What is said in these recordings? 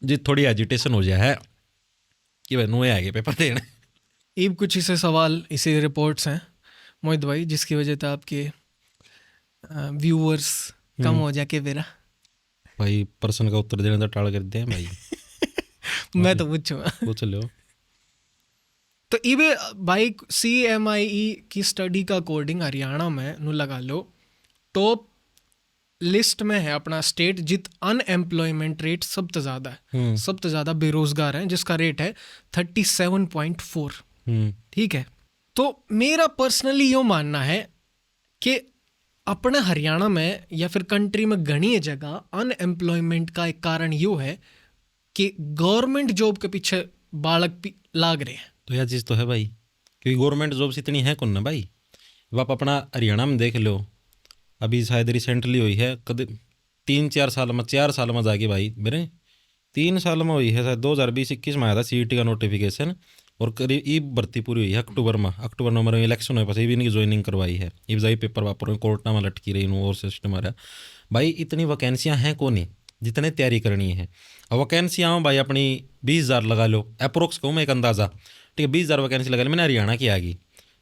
जी थोड़ी एजिटेशन हो जाए है कि भाई नुए आगे पेपर देने। ईब कुछ इसे सवाल इसे रिपोर्ट्स हैं मोहित भाई जिसकी वजह से आपके व्यूअर्स कम हो जाके मेरा भाई प्रश्न का उत्तर देने तो टाल कर दे भाई। मैं तो पूछूंगा। पूछ लो। तो इबे भाई CMIE की स्टडी का अकॉर्डिंग हरियाणा में नु लगा लो टॉप लिस्ट में है अपना स्टेट जित अनएम्प्लॉयमेंट रेट सबसे ज़्यादा है, सबसे ज़्यादा बेरोजगार हैं जिसका रेट है 37.4। ठीक है, तो मेरा पर्सनली यो मानना है कि अपने हरियाणा में या फिर कंट्री में घनी जगह अनएम्प्लॉयमेंट का एक कारण यो है कि गवर्नमेंट जॉब के पीछे बालक लाग रहे हैं। तो यह चीज़ तो है भाई, क्योंकि गवर्नमेंट जॉब्स इतनी है कौन ना भाई। अब आप अपना हरियाणा में देख लो, अभी शायद रिसेंटली हुई है कद 4 साल में जाके भाई मेरे 3 साल में हुई है शायद 2020-21 में आया था CET का नोटिफिकेशन, और करीब ई भर्ती पूरी हुई है अक्टूबर में इलेक्शन हुए पास भी इनकी ज्वाइनिंग करवाई है। ये जाई पेपर वापर कोर्टा में लटकी रही और सिस्टम आ रहा भाई। इतनी वैकेंसियाँ हैं कौन ही जितने तैयारी करनी है। अब वैकेंसियाँ भाई अपनी 20,000 लगा लो अप्रोक्स कहूँ मैं एक अंदाज़ा, ठीक है 20,000 वैकेंसी लगा ली मैंने हरियाणा की आ गई,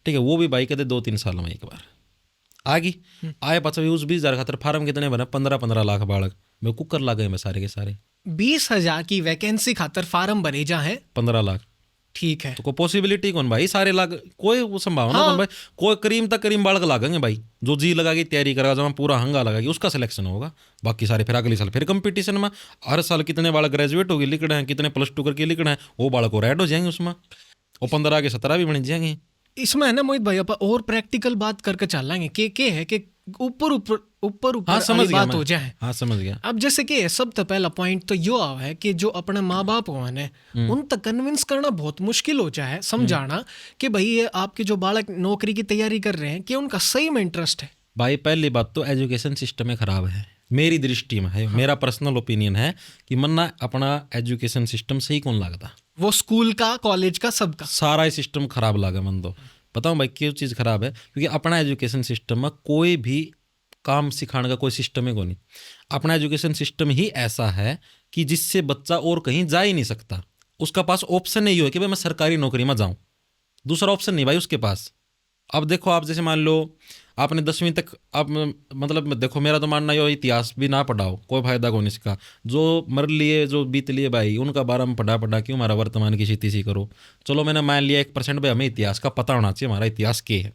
ठीक है वो भी भाई कहते 2-3 साल में एक बार आ गई। आए पाचा उस 20,000 खातर फार्म कितने बने 15 लाख बालक मैं कुकर ला गए मैं सारे के सारे 20,000 की वैकेंसी खातर फार्म भरे जा है 15 लाख। ठीक है, तो कोई पॉसिबिलिटी कौन भाई सारे लाग कोई वो संभावना हाँ। कौन भाई, कोई करीम तक करीम बालक लागेंगे भाई जो जी लगा के तैयारी करेगा जब पूरा हंगा लगाएगी उसका सिलेक्शन होगा। बाकी सारे फिर अगले साल फिर कंपटीशन में हर साल कितने बालक ग्रेजुएट होगी लिख रहे हैं, कितने +2 करके लिख रहे हैं, वो बालक और ऐड हो जाएंगे उसमें, वो 15 के 17 भी बन जाएंगे। इसमें है ना मोहित भाई अपन और प्रैक्टिकल बात करके चलेंगे कि है कि ऊपर हाँ समझ गया बात हो जाए। हाँ समझ गया। अब जैसे कि सबसे पहला पॉइंट तो यो आवा है कि जो अपने माँ बाप हुआ है उन तक कन्विंस करना बहुत मुश्किल हो जाए, समझाना कि भाई ये आपके जो बालक नौकरी की तैयारी कर रहे हैं कि उनका सही में इंटरेस्ट है। भाई पहली बात तो एजुकेशन सिस्टम में खराब है मेरी दृष्टि में है। हाँ। मेरा पर्सनल ओपिनियन है कि मन्ना अपना एजुकेशन सिस्टम सही कौन लगता, वो स्कूल का कॉलेज का सबका सारा ही सिस्टम खराब लगा मन तो बताऊँ भाई क्यों चीज़ खराब है, क्योंकि अपना एजुकेशन सिस्टम में कोई भी काम सिखाने का कोई सिस्टम है को नहीं। अपना एजुकेशन सिस्टम ही ऐसा है कि जिससे बच्चा और कहीं जा ही नहीं सकता, उसका पास ऑप्शन नहीं हो कि भाई मैं सरकारी नौकरी में जाऊँ, दूसरा ऑप्शन नहीं भाई उसके पास। अब देखो आप जैसे मान लो आपने 10वीं तक आप मतलब देखो मेरा तो मानना ये इतिहास भी ना पढ़ाओ कोई फायदा को नहीं इसका, जो मर लिए जो बीत लिए भाई उनका बारे में पढ़ा क्यों हमारा वर्तमान की स्थिति सी करो। चलो मैंने मान लिया 1% भाई हमें इतिहास का पता होना चाहिए, हमारा इतिहास क्या है,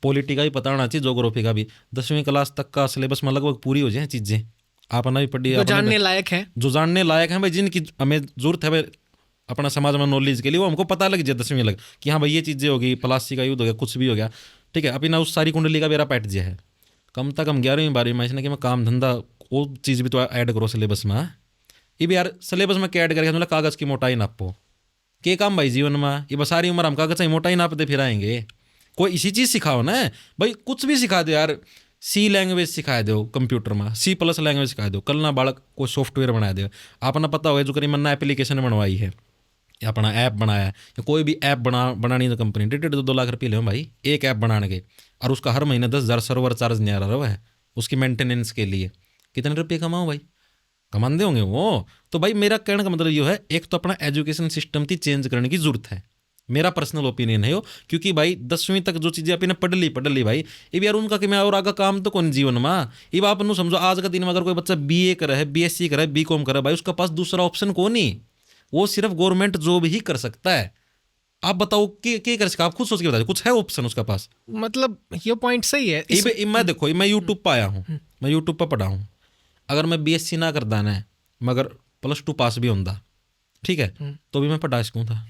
पॉलिटी का भी पता होना चाहिए, जोग्राफी का भी। 10वीं क्लास तक का सिलेबस में लगभग पूरी हो जाए चीज़ें आपने भी पढ़ी, जो जानने लायक है, जो जानने लायक है भाई, जिनकी हमें जरूरत है भाई अपना समाज में नॉलेज के लिए, वो हमको पता लग जाए 10वीं लग कि हाँ भाई ये चीज़ें होगी, प्लास्टिक का यूज हो गया कुछ भी हो गया, ठीक है। अभी ना उस सारी कुंडली का बेरा पैट जिया है, कम तक हम 11वीं 12वीं में इसने कि मैं काम धंधा वो चीज़ भी तो ऐड करो सिलेबस में। ये भी यार सिलेबस में क्या ऐड करके मतलब कागज़ की मोटाई नापो के काम भाई जीवन में, ये बस सारी उम्र हम कागज़ की मोटाई नापते फिर आएंगे। कोई इसी चीज़ सिखाओ ना भाई, कुछ भी सिखा दो यार, C लैंग्वेज सिखा दो कंप्यूटर में, C+ लैंग्वेज सिखा दो, कल ना बालक को सॉफ्टवेयर बना दो। आपने पता होगा जो करीब मन्ना एप्लीकेशन बनवाई है या अपना ऐप बनाया है या कोई भी ऐप बनानी तो कंपनी 1.5-2 लाख रुपये ले भाई एक ऐप बनाने के, और उसका हर महीने 10,000 सर्वर चार्ज नहीं आ रहा है उसकी मेंटेनेंस के लिए, कितने रुपये कमाओ भाई, कमाते होंगे वो। तो भाई मेरा कहने का मतलब ये है एक तो अपना एजुकेशन सिस्टम थी चेंज करने की जरूरत है, मेरा पर्सनल ओपिनियन है वो। क्योंकि भाई 10वीं तक जो चीज़ें आपने पढ़ ली भाई, ये भी यार उनका कि मैं और आगे काम तो कौन जीवन में। ये आप समझो आज का दिन में अगर कोई बच्चा BA करे है, BSc करे, BCom करे भाई, उसका पास दूसरा ऑप्शन कौन नहीं, वो सिर्फ गवर्नमेंट जॉब ही कर सकता है। आप बताओ क्या कर सकता, आप खुद सोच के बताइए कुछ है ऑप्शन उसका पास। मतलब ये पॉइंट सही है। मैं देखो मैं यूट्यूब पर आया हूँ, मैं यूट्यूब पर पढ़ा हूँ, अगर मैं BSc ना करदा ना मगर +2 पास भी होता ठीक है तो भी मैं पढ़ा सकूँ था,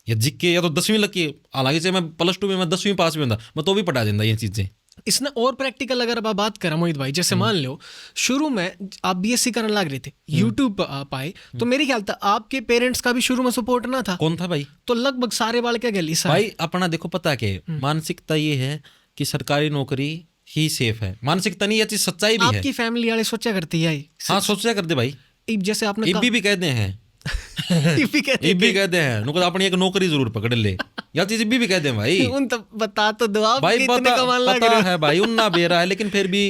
या जिक्के या तो 10वीं लगी, हालांकि से मैं +2 में मैं 10वीं पास भी होता मैं तो भी पढ़ा देता ये चीज़ें। इसने और प्रैक्टिकल अगर आप बात करें मोहित भाई, जैसे मान लो शुरू में आप BSc करने लग रहे थे, यूट्यूब पर आप आए, तो मेरी ख्याल था आपके पेरेंट्स का भी शुरू में सपोर्ट ना था। कौन था भाई? तो लगभग सारे बाल क्या गली भाई अपना देखो पता के मानसिकता ये है कि सरकारी नौकरी ही सेफ है, मानसिकता नहीं, ये चीज सच्चाई भी है। आपकी फैमिली वाले सोचा करती है, हाँ सोचा करते भाई, जैसे आपने भी कहते हैं भी कहते हैं अपनी एक नौकरी जरूर पकड़ ले, या चीज भी कहते हैं भाई। उन तो बता तो दो आप भाई कितने कमाल लग रहे है भाई उन्ना बेरा है, लेकिन फिर भी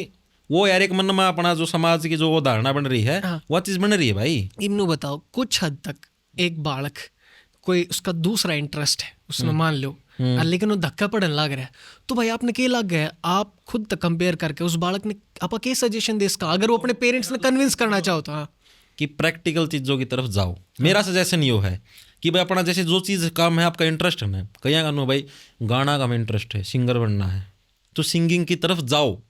वो यार एक मन में अपना जो समाज की जो वो धारणा बन रही है वह चीज बन रही है भाई। इमनू बताओ, कुछ हद तक एक बालक कोई उसका दूसरा इंटरेस्ट है उसमें मान लो, लेकिन वो धक्का पड़न लग रहा है, तो भाई आपने क्या लग गया, आप खुद तक कंपेयर करके उस बालक ने आप क्या सजेशन दे इसका, अगर वो अपने पेरेंट्स ने कन्विंस करना चाहो तो? हाँ, कि प्रैक्टिकल चीजों की तरफ जाओ। मेरा सजेशन यो है कि भाई अपना जैसे जो चीज़ काम है, आपका इंटरेस्ट है, मैं कहीं का भाई गाना का में इंटरेस्ट है, सिंगर बनना है, तो सिंगिंग की तरफ जाओ,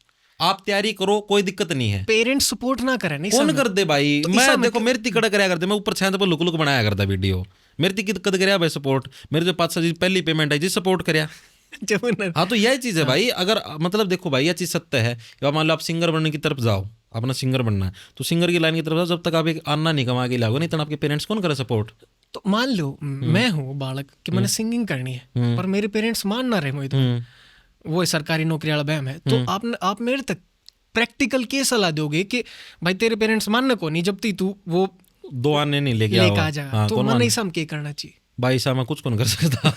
आप तैयारी करो, कोई दिक्कत नहीं है। पेरेंट्स सपोर्ट ना करें नहीं कौन कर दे भाई, तो मैं देखो मेरे तिकड़ कराया करते, मैं ऊपर छत पर लुक लुक बनाया करता वीडियो, मेरे तिकड़ कद कराया भाई सपोर्ट, मेरे जो 500 जी पहली पेमेंट है जी सपोर्ट कराया। हाँ तो यही चीज़ है भाई, अगर मतलब देखो भाई यह चीज़ सत्य है कि मान लो आप सिंगर बनने की तरफ जाओ, अपना सिंगर बनना है तो सिंगर की लाइन की तरफ जाओ, जब तक आप एक अन्ना नहीं कमा के लाओगे नहीं तो आपके पेरेंट्स कौन करे सपोर्ट। तो मान लो मैं हूँ बालक कि मैंने सिंगिंग करनी है पर मेरे पेरेंट्स मान ना रहे, मोहित वो सरकारी नौकरी वाला बहम है, तो आप मेरे तक प्रैक्टिकल के सलाह दोगे कि भाई तेरे पेरेंट्स मानने को नहीं, जब तक तू वो 2 आने नहीं लेके आ जाएगा, तो मन ऐसा क्या करना चाहिए भाई? साहब मैं कुछ कौन कर सकता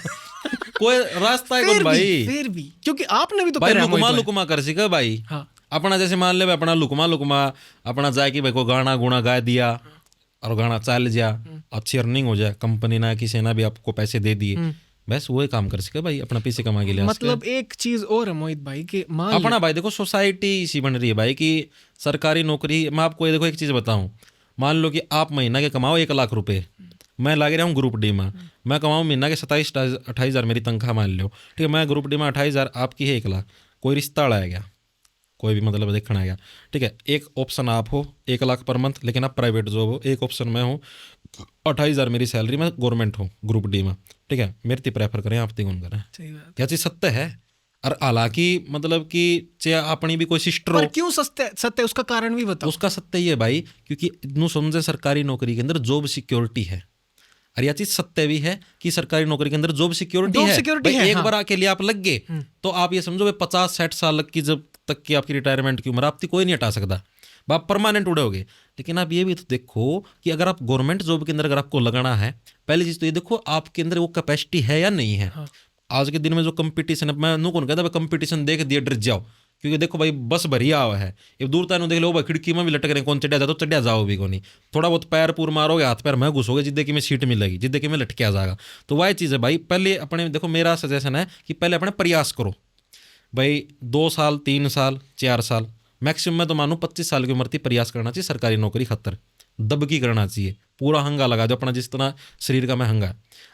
कोई रास्ता है कौन भाई? फिर भी क्योंकि आपने भी तो भाई लुकमा कर सीखा भाई। हाँ। अपना जैसे मान ले अपना लुकमा अपना जाए कि भाई को गाना गुना गा दिया और गाना चल जा, अच्छी अर्निंग हो जाए, कंपनी ना किसी ना भी आपको पैसे दे दिए, बस वही काम कर सके भाई, अपना पैसे कमा के लिए। मतलब एक चीज और है मोहित भाई कि अपना भाई देखो सोसाइटी इसी बन रही है भाई कि सरकारी नौकरी, मैं आपको देखो एक चीज बताऊं, मान लो कि आप महीना के कमाओ 1 लाख रुपए, मैं लागे रहा हूँ ग्रुप डी में, मैं कमाऊँ महीना के 27-28 हज़ार मेरी तनख्वाह मान लो, ठीक है, मैं ग्रुप डी में 28 हज़ार, आपकी है 1 लाख, कोई रिश्ता आ गया, कोई भी मतलब देखना आएगा, ठीक है, एक ऑप्शन आप हो 1 लाख पर मंथ, लेकिन आप प्राइवेट जॉब हो, एक ऑप्शन मैं हूँ 28 हज़ार मेरी सैलरी में गवर्नमेंट हो ग्रुप डी में, ठीक है, मेरे ती प्रेफर करें आप तीन करें, क्या चीज़ सत्य है। और हालांकि मतलब कि चाहे अपनी भी कोई सिस्टर हो, क्यों सत्य उसका कारण भी बताओ। उसका सत्य ही है भाई क्योंकि नू समझे सरकारी नौकरी के अंदर जॉब सिक्योरिटी है, और यह चीज सत्य भी है कि सरकारी नौकरी के अंदर जॉब सिक्योरिटी है, एक हाँ। बार के लिए आप लग गए तो आप ये समझो 50-60 साल की जब तक की आपकी रिटायरमेंट की उम्र आपकी कोई नहीं हटा सकता, आप परमानेंट उड़ोगे। लेकिन आप ये भी तो देखो कि अगर आप गवर्नमेंट जॉब के अंदर अगर आपको लगाना है, पहली चीज तो ये देखो आपके अंदर वो कैपेसिटी है या नहीं है। हाँ। आज के दिन में जो कंपटीशन है, मैं नू कौन कहता भाई कंपटीशन देख दिया डर जाओ, क्योंकि देखो भाई बस भरिया हुआ है, ये दूरता देख लो भाई खिड़की में भी लटक रहे, कौन चढ़िया जाओ तो चढ़िया जाओ भी को नहीं, थोड़ा बहुत पैर पूर मारोगे हाथ पैर में घुसोगे, जिद्दे की में सीट मिलेगी, जिद्दे की में लटकिया जाएगा। तो वह चीज़ है भाई, पहले अपने देखो मेरा सजेशन है कि पहले अपने प्रयास करो भाई, 2 साल 3 साल 4 साल मैक्सिमम, मैं तो मानूँ 25 साल की उम्र थी प्रयास करना चाहिए सरकारी नौकरी खतर, दबकी करना चाहिए, पूरा हंगा लगा दो अपना, जिस तरह शरीर का मैं हंगा,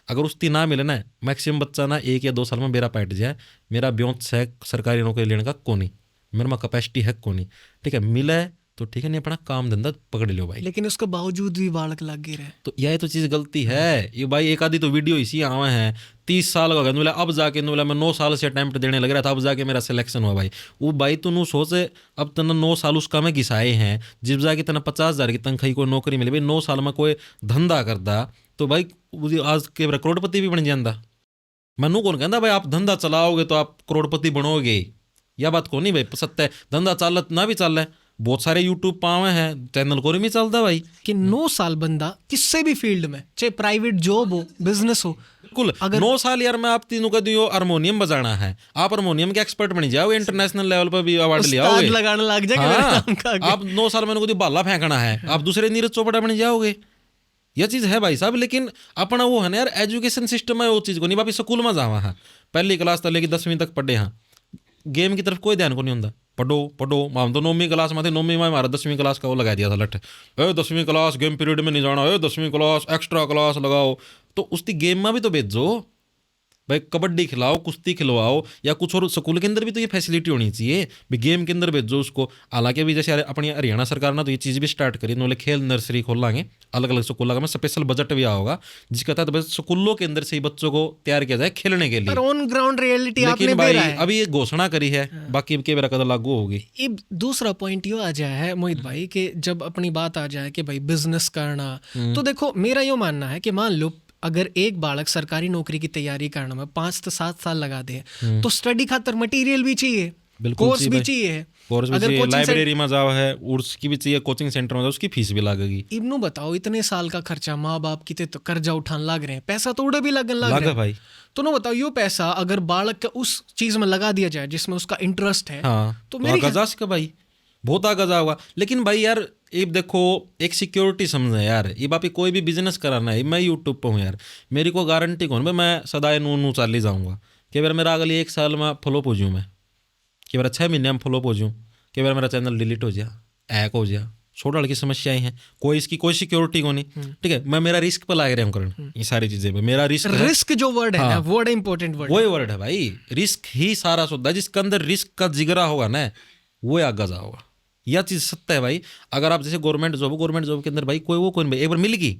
अगर उसकी ना मिले ना मैक्सिमम बच्चा ना 1 या 2 साल में मेरा पैट जाए, मेरा ब्योंत है सरकारी नौकरी लेने का कोनी, मेरे में कैपेसिटी है कोनी, ठीक है, मिले तो ठीक है, नहीं अपना काम धंधा पकड़ लो भाई। लेकिन उसके बावजूद भी बालक लगे रहे, तो यह तो चीज़ गलती है ये भाई। एक आधी तो वीडियो इसी आवे हैं 30 साल का बोला, अब जाके बोला मैं 9 साल से अटैम्प्ट देने लग रहा था, अब जाके मेरा सिलेक्शन हुआ भाई। वो भाई तो नू सोचे अब तना 9 साल उसका में घिसाए हैं, जब जाके तना 50 हज़ार की तनख्वाही कोई नौकरी मिली भाई, 9 साल में कोई धंधा करता तो भाई आज के करोड़पति भी बन जाता। मैं कौन कहता भाई आप धंधा चलाओगे तो आप करोड़पति बनोगे, यह बात को नहीं भाई, सत्य है, धंधा चालत ना भी चल रहा है, बहुत सारे यूट्यूब पावे हैं चैनल को नहीं चलता भाई कि 9 साल बंदा किसी भी फील्ड में, चाहे प्राइवेट जॉब हो बिजनेस हो, बिल्कुल अगर 9 साल यार मैं आप तीनों का दियो हारमोनियम बजाना है, आप हारमोनियम के एक्सपर्ट बन जाओगे, इंटरनेशनल लेवल पर भी अवार्ड ले आओगे, लगाने लग जाएगा। आप 9 साल में को बाला फेंकना है, आप दूसरे नीरज चोपड़ा बन जाओगे, यह चीज़ है भाई साहब। लेकिन अपना वो है ना यार एजुकेशन सिस्टम है, वो चीज़ को नहीं भाई, स्कूल में जावा है पहली क्लास तक लेके 10वीं तक पढ़े हाँ, गेम की तरफ कोई ध्यान को नहीं होता, पढ़ो हम तो 9वीं क्लास में थे, 9वीं में हमारा 10वीं क्लास का वो लगा दिया था लठ, 10वीं क्लास गेम पीरियड में नहीं जाना, 10वीं क्लास एक्स्ट्रा क्लास लगाओ, तो उसकी गेम में भी तो भेजो भाई, कबड्डी खिलाओ, कुश्ती खिलवाओ, या कुछ और स्कूल के अंदर भी तो ये फैसिलिटी होनी चाहिए भी, गेम के अंदर भेजो उसको। हालांकि अभी जैसे अपनी हरियाणा सरकार ना तो ये चीज़ भी स्टार्ट करी, उन्होंने खेल नर्सरी खोलेंगे अलग अलग स्कूलों में, स्पेशल बजट भी होगा जिसका तहत बस स्कूलों के अंदर से ही बच्चों को तैयार किया जाए खेलने के लिए, ऑन ग्राउंड रियलिटी आपने भाई अभी ये घोषणा करी है, बाकी के मेरा कदम लागू होगी। दूसरा पॉइंट ये आ जाए है मोहित भाई कि जब अपनी बात आ जाए कि भाई बिजनेस करना, तो देखो मेरा यो मानना है कि मान लो अगर एक बालक सरकारी नौकरी की तैयारी करने में 5 से 7 साल लगा दे, तो स्टडी खातर मटेरियल भी चाहिए, कोर्स भी चाहिए, अगर लाइब्रेरी में जाओ है उसकी भी चाहिए, कोचिंग सेंटर में जाओ उसकी फीस भी लगेगी। इब्नू बताओ इतने साल का खर्चा, माँ बाप कितने तो कर्जा उठाने लग रहे हैं, पैसा तो उड़े भी लगन लग रहा है भाई। तो ना बताओ यो पैसा अगर बालक का उस चीज में लगा दिया जाए जिसमें उसका इंटरेस्ट है, हाँ, तो मेरी भाई बहुत आगे जाओगा। लेकिन भाई यार ये देखो एक सिक्योरिटी समझे यार, ये बापी कोई भी बिजनेस कराना है, मैं यूट्यूब पे हूँ यार, मेरी को गारंटी कौन भाई मैं सदाए नू चाली जाऊँगा कि बार मेरा अगली 1 साल में फ्लॉप हो जाऊँ, मैं कि बार 6 महीने में फ्लॉप हो जाऊँ, कि बार मेरा चैनल डिलीट हो जाए, हैक हो जाए, छोटा की समस्याएं हैं, कोई इसकी कोई सिक्योरिटी को नहीं। ठीक है, मैं मेरा रिस्क पर लाग रहा हूँ करण ये सारी चीजें, मेरा रिस्क है। रिस्क जो वर्ड है ना, वर्ड इंपॉर्टेंट वर्ड, वही वर्ड है भाई, रिस्क ही सारा सौदा है। जिसके अंदर रिस्क का जिगरा होगा ना वो आगे जाओगा, यह चीज सत्य है भाई। अगर आप जैसे गवर्नमेंट जॉब के अंदर भाई कोई एक बार मिल गई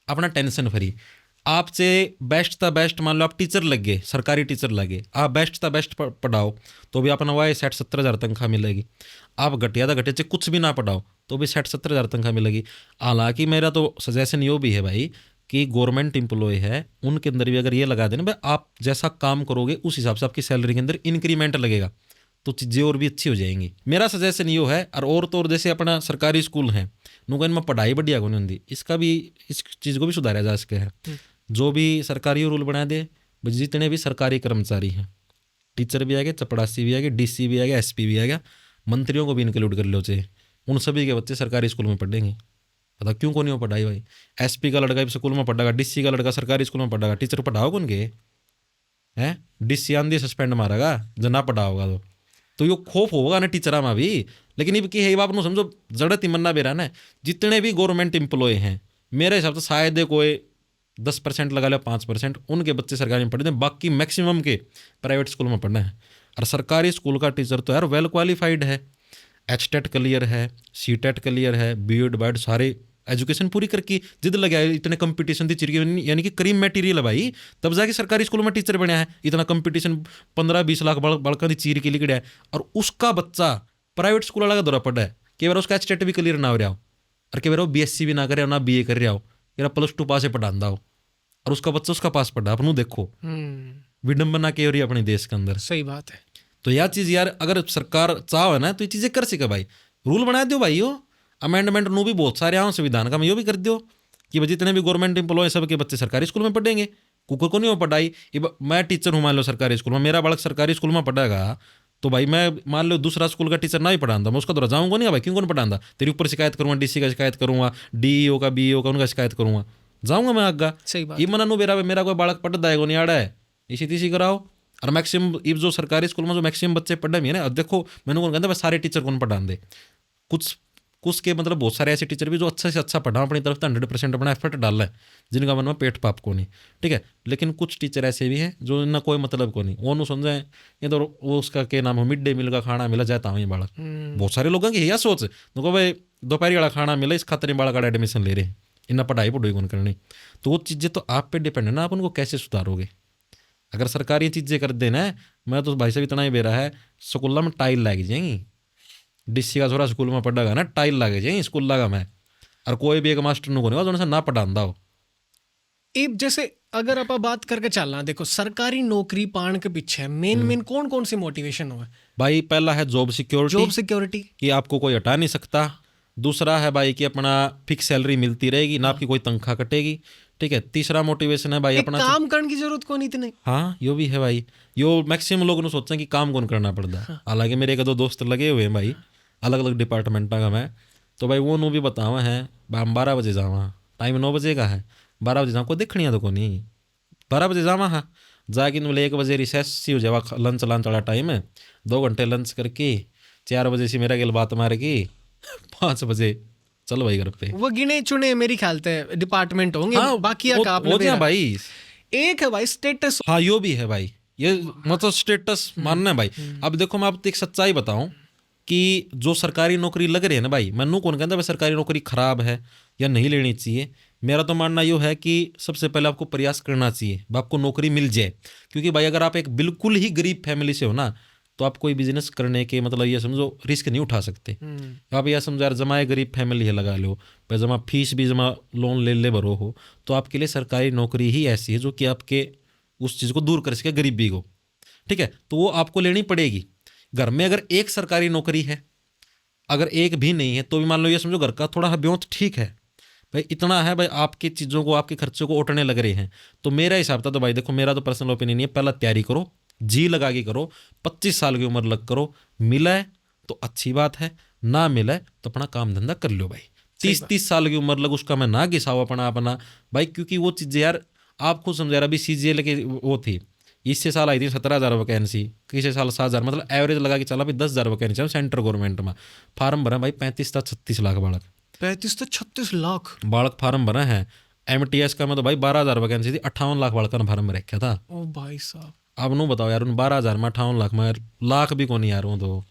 अपना टेंशन फ्री, आपसे बेस्ट था बेस्ट, मान लो आप टीचर लग गए, सरकारी टीचर लगे, आप बेस्ट था बेस्ट पढ़ाओ तो भी अपना वह 60-70 हज़ार तनख्वाह मिलेगी। आप घटिया था घटिया कुछ भी ना पढ़ाओ तो भी 60-70 हज़ार तनख्वाह मिलेगी। हालांकि मेरा तो सजेशन ये भी है भाई कि गवर्नमेंट एम्प्लॉय है उनके अंदर भी अगर ये लगा देना भाई आप जैसा काम करोगे उस हिसाब से आपकी सैलरी के अंदर इंक्रीमेंट लगेगा तो चीज़ें और भी अच्छी हो जाएंगी। मेरा सजेशन ये है। और तो और जैसे अपना सरकारी स्कूल है नुकन में पढ़ाई बढ़िया को नहीं होती, इसका भी इस चीज़ को भी सुधारा जा सके है। जो भी सरकारी रूल बना दे, जितने भी सरकारी कर्मचारी हैं, टीचर भी आ गए, चपड़ासी भी आ गए, डीसी भी आ गया, एसपी भी आ गया, मंत्रियों को भी इंक्लूड कर लो चाहिए, उन सभी के बच्चे सरकारी स्कूल में पढ़ेंगे। पता क्यों को नहीं हो पढ़ाई भाई? एसपी का लड़का स्कूल में पढ़ागा, डीसी का लड़का सरकारी स्कूल में पढ़ागा, टीचर पढ़ाओ कौन के है? डीसी आंधी सस्पेंड मारेगा जो ना पढ़ाओगा तो यो खौफ होगा ना टीचर में भी। लेकिन ये है बाप समझो जड़त ही मन्ना बेरा ना, जितने भी गवर्नमेंट एम्प्लॉय हैं मेरे हिसाब से शायद कोई 10% लगा लो 5% उनके बच्चे सरकारी में पढ़ते हैं, बाकी मैक्सिमम के प्राइवेट स्कूल में पढ़ना है। और सरकारी स्कूल का टीचर तो यार वेल क्वालिफाइड है, HTET क्लियर है, CTET क्लियर है, BEd BEd सारे एजुकेशन पूरी करके जिद लगे है। इतने कंपटीशन थी चिरकी यानी कि क्रीम मटेरियल है भाई, तब जाके सरकारी स्कूल में टीचर बना है। इतना कंपटीशन 15-20 लाख बड़का की चीर के लिए है और उसका बच्चा प्राइवेट स्कूल वाला का दौरा पड़ा है कि बार उसका HTET भी क्लियर ना हो रहा हो और कि बार वो BSc भी ना करे ना BA कर रहा हो, कि +2 पास पढ़ाता हो और उसका बच्चा उसका पास पढ़ा। अपनू देखो विडम्बना के हो रही है अपने देश के अंदर। सही बात है। तो यह चीज़ यार अगर सरकार चाहे ना तो ये चीज़ें कर सके भाई, रूल बना दो भाई, यो अमेंडमेंट नू भी बहुत सारे आओ संविधान का मैं यो भी कर दो कि भाई जितने भी गवर्नमेंट एम्प्लॉय सबके बच्चे सरकारी स्कूल में पढ़ेंगे, कुकर को नहीं हो पढ़ाई। मैं टीचर हूँ मान लो सरकारी स्कूल में, मेरा बालक सरकारी स्कूल में पढ़ेगा तो भाई मैं मान लो दूसरा स्कूल का टीचर ना ही पढ़ाता, मैं उसका दौरा जाऊँगा नहीं भाई, क्यों कौन पढ़ाता, तेरे ऊपर शिकायत करूँगा, DC का शिकायत करूँगा, DEO का BEO का उनका शिकायत करूँगा, जाऊँगा मैं आगा। सही बात। ये मना नू मेरा कोई बालक पढ़ दाएगा नहीं आड़ा है इसी तीसी कराओ। और मैक्सिमम इब जो सरकारी स्कूल में जो मैक्सिमम बच्चे पढ़े भी है ना, देखो मैंने कौन कहता सारे टीचर कौन पढ़ा दे, कुछ के मतलब बहुत सारे ऐसे टीचर भी जो अच्छा से अच्छा पढ़ा अपनी तरफ से 100% अपना एफर्ट डाल रहा है, जिनका मन में पेट पाप को नहीं, ठीक है। लेकिन कुछ टीचर ऐसे भी हैं जो इतना कोई मतलब को नहीं, वो समझे ये तो वो उसका क्या नाम हो मिड डे मील का खाना मिला जाता हूँ ये बालक। बहुत सारे लोगों की यह सोच देखो भाई दोपहरी वाला खाना मिला इस खातर बालक का एडमिशन ले रहे हैं, इतना पढ़ाई कौन करनी। तो वो चीज़ें तो आप पे डिपेंड है ना, आप उनको कैसे सुधारोगे। अगर सरकारी चीज़ें कर देना, मैं तो भाई साहब इतना ही बेरा है, स्कूल में टाइल लग जाएंगी, DC का थोड़ा स्कूल में पढ़ागा ना टाइल लगे जाए स्कूल लगा मैं, और कोई भी एक मास्टर नु को नहीं ना पढ़ाता हो। एक जैसे अगर आप बात करके चलना, देखो सरकारी नौकरी पाने के पीछे मेन कौन कौन सी मोटिवेशन हो भाई? पहला है जॉब सिक्योरिटी कि आपको कोई हटा नहीं सकता। दूसरा है भाई कि अपना फिक्स सैलरी मिलती रहेगी ना, आपकी कोई तनख्वाह कटेगी, ठीक है। तीसरा मोटिवेशन है भाई अपना काम करने की जरूरत कौन इतने। हाँ यो भी है भाई, यो मैक्सिमम लोग सोचते हैं कि काम कौन करना पड़ता है। हालांकि मेरे 1-2 दोस्त लगे हुए हैं भाई अलग अलग डिपार्टमेंटा का, मैं तो भाई वो नू भी बतावा है हम 12 बजे जावा, टाइम 9 बजे का है, 12 बजे जाओ को देखनी है तो को नहीं 12 बजे जावा। हाँ जाके 1 बजे रिसेस सी हो जावा, लंच वाला टाइम है, 2 घंटे लंच करके 4 बजे से मेरा गिल बात मार की 5 बजे चलो भाई घर पे। वो गिने चुने मेरी ख्याल से डिपार्टमेंट होंगे। हाँ, बाकी भाई एक है भाई स्टेटस। हाँ यो भी है भाई, ये मतलब स्टेटस मानना है भाई। अब देखो मैं आपको एक सच्चाई बताऊं कि जो सरकारी नौकरी लग रही है ना भाई, मैं कौन कहता भाई सरकारी नौकरी खराब है या नहीं लेनी चाहिए। मेरा तो मानना ये है कि सबसे पहले आपको प्रयास करना चाहिए आपको नौकरी मिल जाए, क्योंकि भाई अगर आप एक बिल्कुल ही गरीब फैमिली से हो ना तो आप कोई बिजनेस करने के मतलब ये समझो रिस्क नहीं उठा सकते। आप यह समझो यार जमा गरीब फैमिली है लगा लो भाई, जमा फीस भी जमा लोन ले भरो हो, तो आपके लिए सरकारी नौकरी ही ऐसी है जो कि आपके उस चीज़ को दूर कर सके गरीबी को, ठीक है। तो वो आपको लेनी पड़ेगी। घर में अगर एक सरकारी नौकरी है, अगर एक भी नहीं है तो भी मान लो ये समझो घर का थोड़ा ब्योंत ठीक है भाई, इतना है भाई आपकी चीज़ों को आपके खर्चों को उठने लग रहे हैं, तो मेरा हिसाब था तो भाई देखो मेरा तो पर्सनल ओपिनियन है, पहला तैयारी करो, जी लगा के करो, 25 साल की उम्र लग करो, मिला है तो अच्छी बात है, ना मिले तो अपना काम धंधा कर लो भाई। 30 साल की उम्र लग उसका मैं ना घिसाओ अपना अपना भाई, क्योंकि वो चीज़ें यार आप खुद समझ रहे। अभी CGL की वो थी, इससे साल आई थी 17,000 वैकेंसी, किसी साल 7,000, मतलब एवरेज लगा के चला भाई 10,000 वैकेंसी सेंट्रल गवर्नमेंट में। फार्म भरा भाई 35 से 36 लाख बालक, 35 से 36 लाख बालक फार्म भरा है। MTS का में तो भाई 12,000 वैकेंसी थी, 58 लाख बालक ने फार्म में रखा था। ओ भाई साहब, अब नू बताओ यार उन 12,000 में 58 लाख में लाख भी कौन यार वो तो।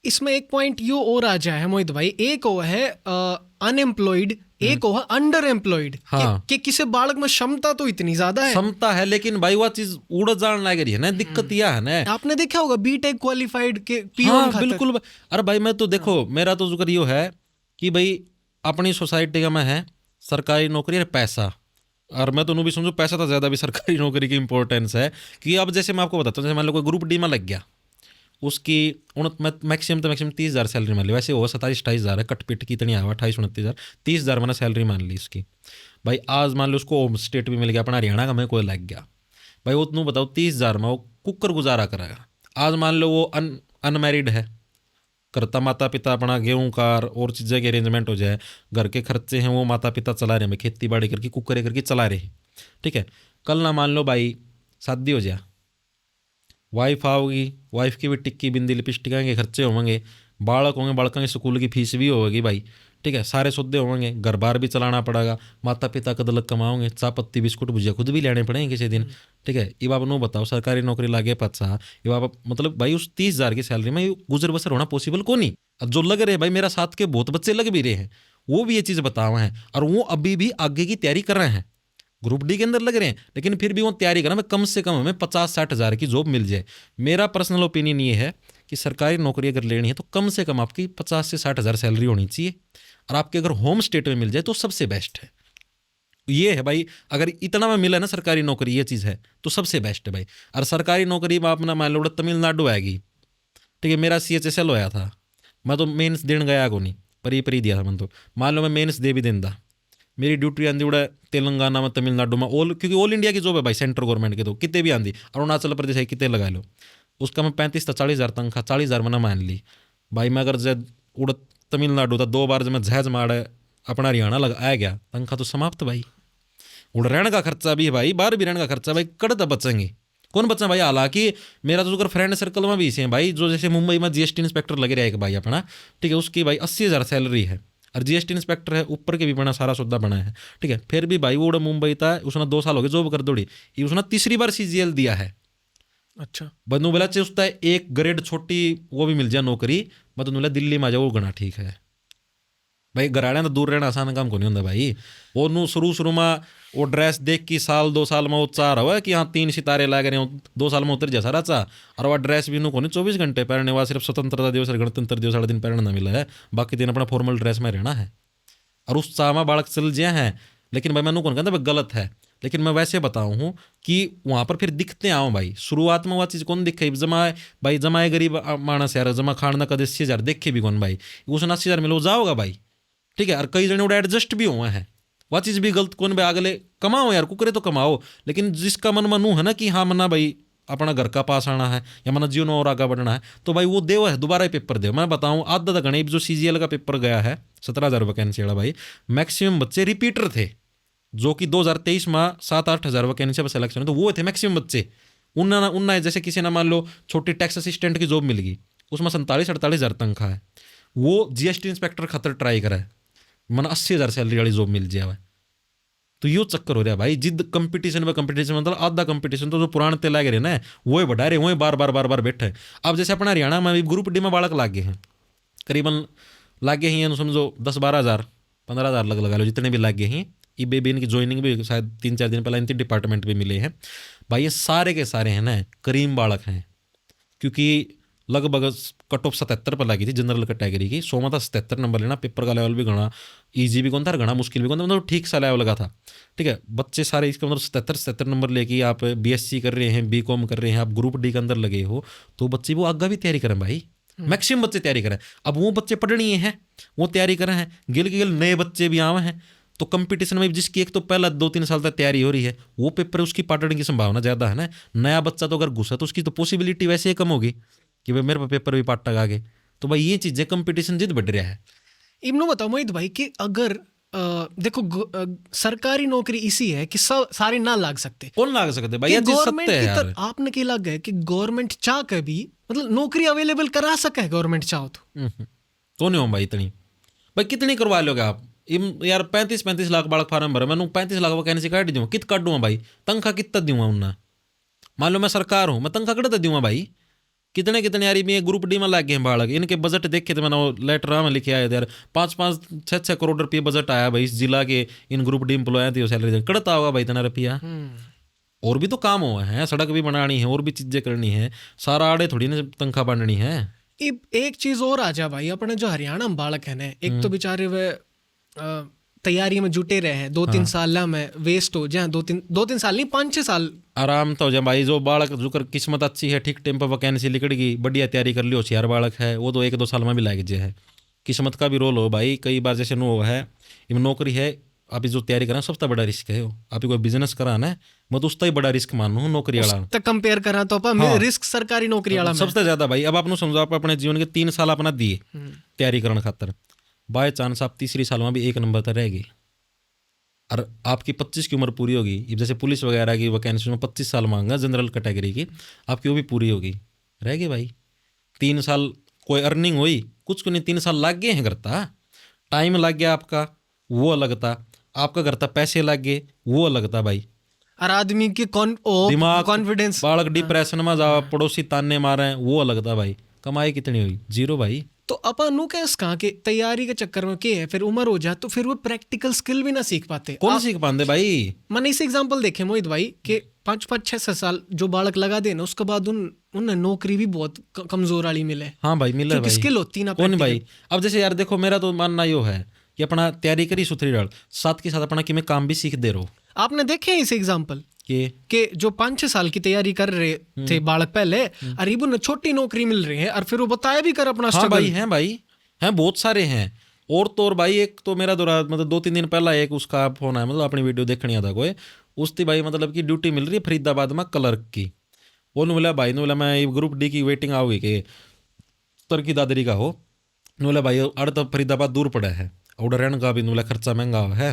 इसमें एक पॉइंट यो और आ जाए मोहित भाई, एक वो है अनएम्प्लॉयड, एक वो है अंडर एम्प्लॉयड। हाँ। कि किसी बालक में क्षमता तो इतनी ज्यादा है, क्षमता है, लेकिन भाई वो चीज उड़ जान लग रही है ना, दिक्कत यह है ना। आपने देखा होगा बीटेक क्वालिफाइड के पियोन हाँ खातर। बिल्कुल। अरे भाई मैं तो देखो मेरा तो जिक्र यो है कि भाई अपनी सोसाइटी का मैं है सरकारी नौकरी और पैसा, और मैं तो भी समझू पैसा तो ज़्यादा भी सरकारी नौकरी की इंपॉर्टेंस है। कि अब जैसे मैं आपको बताता हूँ, जैसे मान लो कोई ग्रुप डी में लग गया, उसकी मैक्सिमम 30,000 सैलरी मान ली, वैसे वो 27-28,000 है, कट पिट की इतनी आवा 28-29,000, 30,000 मैंने सैलरी मान ली उसकी। भाई आज मान लो उसको होम स्टेट भी मिल गया अपना हरियाणा का, मैं कोई लग गया भाई, वो तुम बताओ 30,000 में वो कुकर गुजारा करेगा। आज मान लो वो अनमैरिड है, करता माता पिता अपना गेहूँ का और चीज़ें के अरेंजमेंट हो जाए, घर के खर्चे हैं वो माता पिता चला रहे हैं, खेती बाड़ी करके कुकर करके चला रहे हैं, ठीक है। कल ना मान लो भाई शादी हो जाए, वाइफ आओगी, वाइफ की भी टिक्की बिंदी लिपस्टिक के खर्चे होंगे, बालक होंगे, बालकों की स्कूल की फीस भी होगी भाई, ठीक है, सारे सौदे होंगे, घर बार भी चलाना पड़ेगा, माता पिता कदलक कमाओगे, चाय पत्ती बिस्कुट भुजिया खुद भी लेने पड़ेंगे किसी दिन, ठीक है। ये आप नो बताओ सरकारी नौकरी लागे पचा, ये आप मतलब भाई उस 30,000 की सैलरी में गुजर बसर होना पॉसिबल को नहीं। अब जो लग रहे हैं भाई मेरा साथ के बहुत बच्चे लग भी रहे हैं, वो भी ये चीज़ बतावा हैं, और वो अभी भी आगे की तैयारी कर रहे हैं, ग्रुप डी के अंदर लग रहे हैं, लेकिन फिर भी वो तैयारी करना कम से कम हमें 50-60 हज़ार की जॉब मिल जाए। मेरा पर्सनल ओपिनियन ये है कि सरकारी नौकरी अगर लेनी है तो कम से कम आपकी 50 से 60 हज़ार सैलरी होनी चाहिए, और आपके अगर होम स्टेट में मिल जाए तो सबसे बेस्ट है। ये है भाई, अगर इतना में मिला ना सरकारी नौकरी, ये चीज़ है तो सबसे बेस्ट है भाई। और सरकारी नौकरी में अपना मान लो तमिलनाडु आएगी, ठीक है, मेरा CHSL होया था, मैं तो मेंस देने गया को नहीं, परी दिया था मैं तो, मान लो मैं मेंस दे भी देंदा, मेरी ड्यूटी आंदी उड़ा तेलंगाना में तमिलनाडु में क्योंकि ऑल इंडिया की जॉब है भाई सेंट्रल गवर्नमेंट के, तो कितने भी आंदी, अरुणाचल प्रदेश है कितने लगा लो, उसका मैं 35 से 40 हज़ार तनख्वाह, 40,000 मैंने मान ली भाई। मैं अगर जब उड़ तमिलनाडु था 2 बार जब मैं झैज मार अपना हरियाणा लग आ गया, तनख्वाह तो समाप्त भाई। उड़ रहने का खर्चा भी है भाई, बाहर भी रहने का खर्चा भाई, कड़ता बचेंगे कौन बचा भाई। हालांकि मेरा तो फ्रेंड सर्कल में भी इसे हैं भाई, जो जैसे मुंबई में GST इंस्पेक्टर लगे रहे भाई अपना, ठीक है, उसकी भाई 80,000 सैलरी है, और GST इंस्पेक्टर है, ऊपर के भी बना सारा सौदा बना है, ठीक है। फिर भी भाई वो मुंबई था, उसने 2 साल हो गए जॉब कर दौड़ी, ये उसने तीसरी बार CGL दिया है। अच्छा, बंदू बोला चाहिए उसका एक ग्रेड छोटी वो भी मिल जाए नौकरी, मैं तो बोला दिल्ली में आ जाओ वो घना ठीक है भाई। घराड़े तो दूर रहना आसान काम को नहीं होता भाई। वो नू शुरू में वो ड्रेस देख की 1-2 साल में वो चाह रहा है कि हाँ 3 सितारे लग रहे हो, 2 साल में उतर जा सारा चाह, और वह ड्रेस भी नू को नहीं 24 घंटे पहनने, वह सिर्फ स्वतंत्रता दिवस और गणतंत्र दिवस वाले दिन पहनना मिला है, बाकी दिन अपना फॉर्मल ड्रेस में रहना है, और उस चाह में बालक चल जाए हैं। लेकिन भाई मैं नू कौन कहता भाई गलत है, लेकिन मैं वैसे बताऊँ हूँ कि वहाँ पर फिर दिखते आओ भाई, शुरुआत में वह चीज़ कौन दिखे जमाए भाई, जमाए गरीब मानस यार, जमा खाना का 80,000 देखे भी कौन भाई, उसने 80,000 मिलो जाओगा भाई, ठीक है। और कई जने उड़ा एडजस्ट भी हुए हैं, वह चीज़ भी गलत कौन भाई, अगले कमाओ यार कुकरे तो कमाओ, लेकिन जिसका मन मनू है ना कि हाँ मना भाई अपना घर का पास आना है या मना जीवन और आगे बढ़ना है, तो भाई वो देव है, दोबारा ही पेपर दे। मैं बताऊँ आधा तक गणित जो CGL का पेपर गया है 17,000 वैकेंसी वाला भाई, मैक्सिमम बच्चे रिपीटर थे, जो कि 2023 में 7-8 हज़ार वैकेंसी पर सिलेक्शन, तो वो थे मैक्सिमम बच्चे। उन्ना जैसे किसी ना मान लो छोटी टैक्स असिस्टेंट की जॉब मिल गई, उसमें 47-48 हज़ार तनख्वाह है, वो GST इंस्पेक्टर खतर ट्राई करा है, मन 80,000 सैलरी वाली जॉब मिल जाए। तो यो चक्कर हो रहा है भाई, जिद कंपटीशन में कंपटीशन, मतलब आधा कंपटीशन तो जो पुराने ते लागे रहे ना वो बढ़ा रहे, वही बार बार बैठे। अब जैसे अपना हरियाणा में भी ग्रुप डी में बालक लागे हैं, करीबन लागे ही हैं समझो 10-12 हज़ार 15 हज़ार लगा लो, जितने भी लागे हैं। ई बेबी इनकी ज्वाइनिंग भी शायद 3-4 दिन पहले इनके डिपार्टमेंट में मिले हैं भाई। ये सारे के सारे हैं ना करीम बालक हैं, क्योंकि लगभग कट ऑफ 77 पर लगी थी जनरल कैटेगरी की, 100 में था 77 नंबर लेना, पेपर का लेवल भी घना ईजी भी कौन था, घना मुश्किल भी कौन था, मतलब ठीक सा लेवल लगा था, ठीक है। बच्चे सारे इसका मतलब 77 नंबर लेके आप BSc कर रहे हैं, BCom कर रहे हैं, आप ग्रुप डी के अंदर लगे हो, तो बच्चे वो आगे भी तैयारी करें भाई, मैक्सिमम बच्चे तैयारी करें। अब वो बच्चे पढ़नी हैं, वो तैयारी कर रहे हैं, गिल के गिल नए बच्चे भी आए हैं, तो कंपटीशन में जिसकी एक तो पहला 2-3 साल तक तैयारी हो रही है, वो पेपर उसकी पाटने की संभावना ज़्यादा है ना। नया बच्चा तो अगर घुसा तो उसकी तो पॉसिबिलिटी वैसे ही कम होगी कि भाई मेरे पेपर भी पाट आगे, तो भाई ये चीज़ें कंपटीशन जिद बढ़ रहा है। इमनो बताओ मोहित भाई कि अगर देखो सरकारी नौकरी इसी है कि सब सारे ना लाग सकते, कौन लाग सकते भाई, कि ये चीज गवर्नमेंट सत्य है की यार। आपने क्या लग है कि गवर्नमेंट चाह के भी मतलब नौकरी अवेलेबल करा सके गवर्नमेंट चाहो तो। तो नहीं हो भाई इतनी, भाई कितनी करवा लोगे आप यार 35 लाख बालक फार्म भरे, मैंने 35 लाख वैकेंसी काट दूँ, कित काट दूंगा भाई, तनख्वाह कितना दूंगा उन्ना, मान लो मैं सरकार हूँ, मैं तनख्वाह कितना दूंगा भाई, कितने कितने यार ये ग्रुप डी में लग गए हैं बालक, इनके बजट देखे तो मैंने वो लेटर में लिखे आए थे यार, 5-5 6-6 करोड़ रुपये बजट आया भाई इस जिला के इन ग्रुप डी एम्प्लॉय थे, सैलरी कड़ता होगा भाई इतना रुपया। और भी तो काम हुआ है, सड़क भी बनानी है और भी चीजें करनी है, सारा आड़े थोड़ी ना तनख्वाह बननी है। एक चीज और आ जा भाई, अपने जो हरियाणा में बालक है ना, एक तो बेचारे वे तैयारी में जुटे रहे हैं 2-3 साल में वेस्ट हो जाए, 2-3 साल नहीं 5-6 साल आराम तो हो जाए भाई। जो बालक जो कर किस्मत अच्छी है, ठीक टाइम पर वैकेंसी निकल गई, बढ़िया तैयारी कर ली, होशियार बालक है, वो तो 1-2 साल में भी लाग जाए है। किस्मत का भी रोल हो भाई, कई बार जैसे नो है नौकरी है, आप जो तैयारी करा सबसे बड़ा रिस्क है, आप कोई बिजनेस कराना है मैं तो उसका ही बड़ा रिस्क मानू नौकरी वाला तक कंपेयर करा तो हाँ। रिस्क सरकारी नौकरी वाला सबसे ज्यादा भाई। अब आपने समझो आप अपने जीवन के 3 साल अपना दिए तैयारी करने खातर, बाय चांस आप तीसरी साल में भी 1 नंबर तक रहेगी, और आपकी 25 की उम्र पूरी होगी, जैसे पुलिस वगैरह की वैकेंसी में 25 साल मांगा जनरल कैटेगरी की, आपकी वो भी पूरी होगी, रहेगी भाई। 3 साल कोई अर्निंग हुई कुछ को नहीं, 3 साल लग गए हैं करता, टाइम लग गया आपका वो अलग था, आपका करता पैसे लग गए वो अलग था भाई। और आदमी की दिमाग कॉन्फिडेंस, बालक डिप्रेशन में जाओ, पड़ोसी ताने मारे वो अलग था भाई। कमाई कितनी हुई, जीरो भाई। तो अपन नु कैसे कहा कि तैयारी के चक्कर में क्या है, फिर उम्र हो जाए तो फिर वो प्रैक्टिकल स्किल भी ना सीख पाते। कौन सीख पाते भाई। मैंने इस एग्जांपल देखे मोहित भाई कि 5-6 साल जो बालक लगा दे ना, उसके बाद उन्हें नौकरी भी बहुत कमजोर वाली मिले। हाँ भाई मिले भाई, स्किल होती ना कौन भाई। अब जैसे यार देखो मेरा तो मानना यो है कि अपना तैयारी करी सुथरी डाल, साथ के साथ अपना कि मैं काम भी सीख दे रहा हूँ। आपने देखे इस एग्जाम्पल कि जो 5-6 साल की तैयारी कर रहे थे बालक पहले, और इबन छोटी नौकरी मिल रही है, और फिर वो बताया भी कर अपना हाँ भाई हैं बहुत सारे हैं। और तो और भाई एक तो मेरा दौरा मतलब 2-3 दिन पहला एक उसका फोन आया, मतलब अपनी वीडियो देखनी आता कोई उसकी भाई, मतलब कि ड्यूटी मिल रही है फरीदाबाद में क्लर्क की। वो बोला भाई, बोला मैं ग्रुप डी की वेटिंग आओगी कि तरकी दादरी का हो, बोला भाई अड़ तो फरीदाबाद दूर पड़ा है, और रहने का भी बोला खर्चा महंगा है,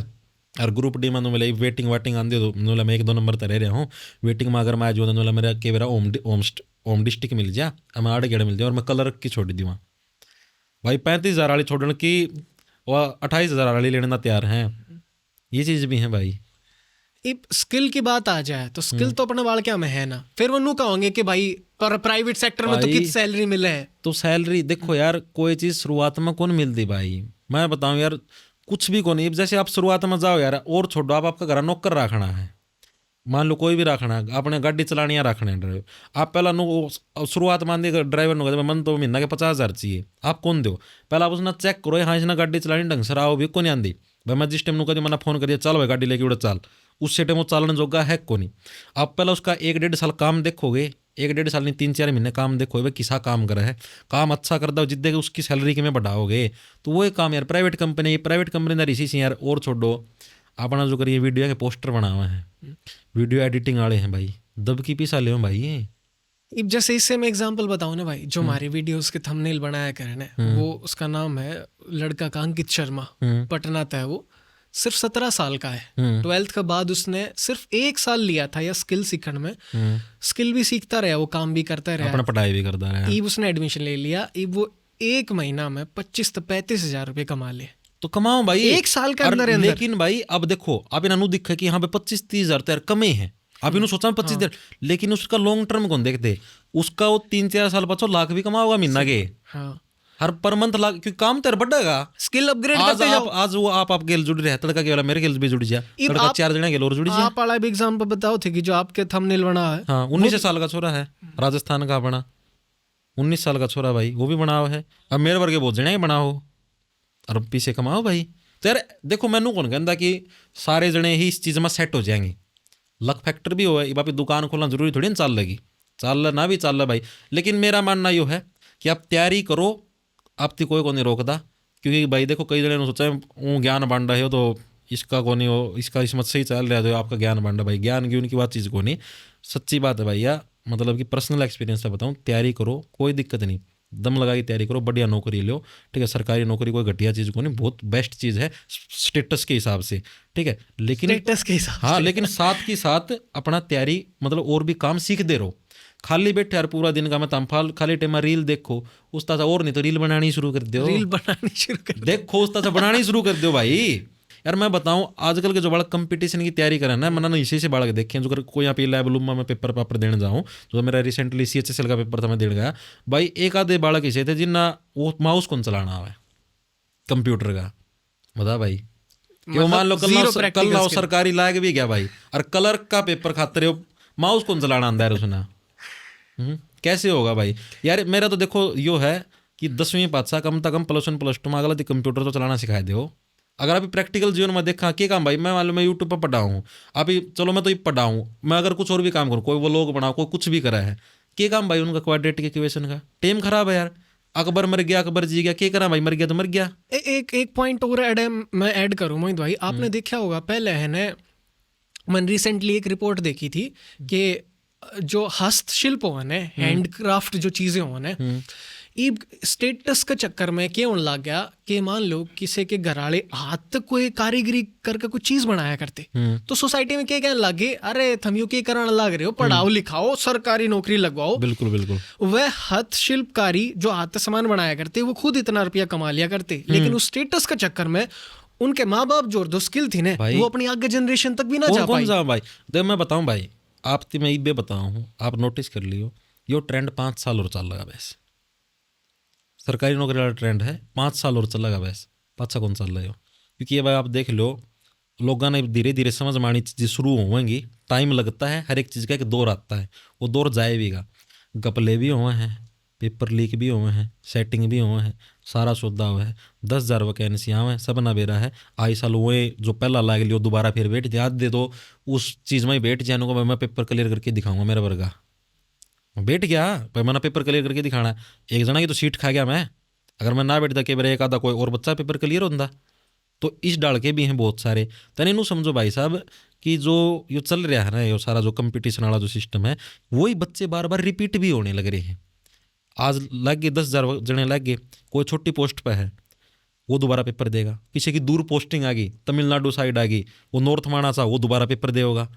और ग्रुप डी में बोला वेटिंग वाटिंग आंदे तो बोला मैं 1-2 नंबर तर रह रहा हूँ, वेटिंग में अगर मैं जो बोला मेरा के मेरा ओम डिस्ट्रिक्ट मिल जा, मैं 8 गेड़ मिल जाए, और मैं क्लर्क की छोड़ दूँ भाई। 35,000 वाली छोड़ने की और 28,000 वाली लेने ना तैयार हैं, ये चीज़ भी है भाई। स्किल की बात आ जाए तो स्किल तो अपने बाल क्या में है ना, फिर वो नू कहोगे कि भाई पर प्राइवेट सेक्टर में तो कितनी सैलरी मिले है। तो सैलरी देखो यार, कोई चीज़ शुरुआत में कौन मिलती भाई, मैं बताऊं यार कुछ भी कौन। जैसे आप शुरुआत में जाओ यार, और छोड़ो आप आपका घर नौकर रखना है, मान लो कोई भी रखना है, आपने गाड़ी चलानी है रखना है ड्राइवर, आप पहला शुरुआत मान दी ड्राइवर नो मन तो महीना के 50,000 चाहिए, आप कौन दो पहला आप उसने चेक करो, हाँ इसने गाड़ी चलानी ढंग से आओ भी कौन आंदी भाई। मैं जिस टाइम नु कभी मैंने फोन करिए चल भाई गाड़ी लेके उड़ा चल, उस टाइम वो चालन जोगा है को नहीं। आप पहला उसका 1-1.5 साल काम देखोगे, 1-1.5 साल नहीं 3-4 महीने काम देखोगे भाई किसा काम कर है, काम अच्छा करता हो जिद्दे उसकी सैलरी के में बढ़ाओगे तो वो काम यार प्राइवेट कंपनी ना इसी से यार। और छोड़ो अपना जो करिए वीडियो के पोस्टर बना हुआ है, वीडियो एडिटिंग वाले हैं भाई, दब की पीसा ले भाई ये। अब जैसे इससे मैं एग्जांपल बताऊं ना भाई, जो हमारे वीडियोस के थंबनेल बनाया करे ना, वो उसका नाम है लड़का का अंकित शर्मा, पटना था वो, सिर्फ 17 साल का है। 12th के बाद उसने सिर्फ 1 साल लिया था या स्किल सीखने में, स्किल भी सीखता रहा, वो काम भी करता रहा, अपना पढ़ाई भी करता रहा। अब उसने एडमिशन ले लिया, अब वो 1 महीना में 25-35 हज़ार रुपये कमा ले। तो कमाओ भाई 1 साल के अंदर। लेकिन भाई अब देखो आप इन्हों दिखा कि यहाँ पे 25-30 हज़ार तो यार कमे हैं, आप इन्हों सोचा 25 हज़ार, लेकिन उसका लॉन्ग टर्म कौन देखते, उसका वो 3-4 साल 5 लाख भी कमाओगा महीना के, हर पर मंथ लाख, क्योंकि काम तेरा बढ़ेगा, स्किल अपग्रेड करते जाओ। आज वो आप गेल जुड़ रहे हैं, तड़का के वाला मेरे गेल भी जुड़ जा, तड़का 4 जने गेल और जुड़ जा। आप वाला भी एग्जांपल बताओ थे कि जो आपके थंबनेल बना है, हाँ 19 साल का छोरा है, राजस्थान का बना 19 साल का छोरा भाई, वो भी बनाओ है। अब मेरे वर्गे बहुत जने बनाओ और पीछे कमाओ भाई। तो यार देखो मैनू कौन कहता कि सारे जने ही इस चीज़ में सेट हो जाएंगे, लक फैक्टर भी हो, ये दुकान खोलना जरूरी थोड़ी ना चल लगी, चल ना भी चल भाई। लेकिन मेरा मानना यो है कि आप तैयारी करो, आपकी कोई को नहीं रोकता, क्योंकि भाई देखो कई जने सोचा वो ज्ञान बांट रहे हो तो इसका को नहीं हो, इसका इसमत से ही चल रहा है, आपका ज्ञान बांटा भाई, ज्ञान की उनकी बात चीज़ को नहीं, सच्ची बात है भैया, मतलब कि पर्सनल एक्सपीरियंस से बताऊँ, तैयारी करो कोई दिक्कत नहीं, दम लगा के तैयारी करो, बढ़िया नौकरी लो, ठीक है। सरकारी नौकरी कोई घटिया चीज़ को नहीं, बहुत बेस्ट चीज़ है स्टेटस के हिसाब से, ठीक है। लेकिन स्टेटस के हिसाब हाँ, लेकिन साथ की साथ अपना तैयारी मतलब और भी काम सीखते रहो। खाली बैठे यार पूरा दिन का मैं तमफाल खाली टाइम में रील देखो उस तरह, और नहीं तो रील बनानी शुरू कर दो, रील बनानी शुरू कर देखो उस तरह से बनानी शुरू कर दो भाई। यार मैं बताऊं आजकल के जो बालक कंपटीशन की तैयारी करें ना, मैंने इसी से बालक देखे हैं। जो कोई यहाँ पे लैब लूम में मैं पेपर देने जाऊँ, जो मेरा रिसेंटली CHSL का पेपर था मैं देने गया भाई, एक आधे बालक ऐसे थे जिन्ना वो माउस कौन चलाना है कंप्यूटर का, बता भाई। कि वो मान लो कल ना सरकारी लायक भी गया भाई, और क्लर्क का पेपर खाते रहे हो, माउस कौन चलाना आंदा है उसने, कैसे होगा भाई। यार मेरा तो देखो यो है कि 10वीं पातशाह कम से कम +1 +2 में अगला कंप्यूटर तो चलाना सिखाए दो। अगर अभी प्रैक्टिकल जीवन में देखा क्या काम भाई, मैं मान लो मैं यूट्यूब पर पढ़ाऊँ, अभी चलो मैं तो ये पढ़ाऊँ, मैं अगर कुछ और भी काम करूँ, कोई व्लॉग बनाओ, कोई कुछ भी करा है, क्या काम भाई उनका क्वाड्रेटिक इक्वेशन का, टाइम खराब है यार। अकबर मर गया, अकबर जी गया, क्या करा भाई, मर गया तो मर गया। एक पॉइंट और मैं ऐड करूँ मोहित भाई, आपने देखा होगा पहले है ना, मैंने रिसेंटली एक रिपोर्ट देखी थी कि जो हस्तशिल्प हो ने, हैंडक्राफ्ट जो चीज़ें हो ने, ये स्टेटस के चक्कर में क्या होने लग गया कि मान लो किसी के घराले हाथ तक कोई कारीगरी करके कोई चीज़ बनाया करते, तो सोसाइटी में क्या कहने लगे, अरे थम यू क्या करने लग रहे हो, पढ़ाओ लिखाओ, सरकारी नौकरी लगवाओ। बिल्कुल बिल्कुल। वह हस्तशिल्पकारी जो हाथ से सामान बनाया करते वो खुद इतना रुपया कमा लिया करते, लेकिन उस स्टेटस के चक्कर में उनके माँ बाप जो दो स्किल थी ना, वो अपनी आगे जनरेशन तक भी ना जा पाई। भाई देख मैं बताऊं भाई, आप मैं ये बताऊं, आप नोटिस कर लियो, यो ट्रेंड 5 साल और चल रहा वैसे, सरकारी नौकरी वाला ट्रेंड है, 5 साल और चलेगा वैसे, पाछा कौन चल रहे हो। क्योंकि ये भाई आप देख लो, लोगों ने धीरे धीरे समझ में आनी चीज़ें शुरू होंगी, टाइम लगता है, हर एक चीज़ का एक दौर आता है, वो दौर जाएगा। गपले भी हुए हैं, पेपर लीक भी हुए हैं, सेटिंग भी हुए हैं, सारा सौदा हुआ है, 10,000 वैकेंसियाँ हुए हैं, सब ना बेरा है। आई साल हुए जो पहला लाग लियो दोबारा फिर बैठ जाए, दे दो उस चीज़ में ही बैठ जाने को, मैं पेपर क्लियर करके दिखाऊंगा मेरा वर्गा बैठ गया भाई, मैंने पेपर क्लियर करके दिखाना है। एक जना की तो सीट खा गया मैं, अगर मैं ना बैठता कि मेरा एक आधा कोई और बच्चा पेपर क्लियर होता। तो इस डाल के भी हैं बहुत सारे, तने नू समझो भाई साहब कि जो ये चल रहा है ना, ये सारा जो कंपटीशन वाला जो सिस्टम है, वही बच्चे बार बार रिपीट भी होने लग रहे हैं। आज लग गए 10,000 जने लग गए, कोई छोटी पोस्ट पर है वो दोबारा पेपर देगा, किसी की दूर पोस्टिंग आ गई, तमिलनाडु साइड आ गई, वो नॉर्थ माना सा, वो दोबारा पेपर देगा,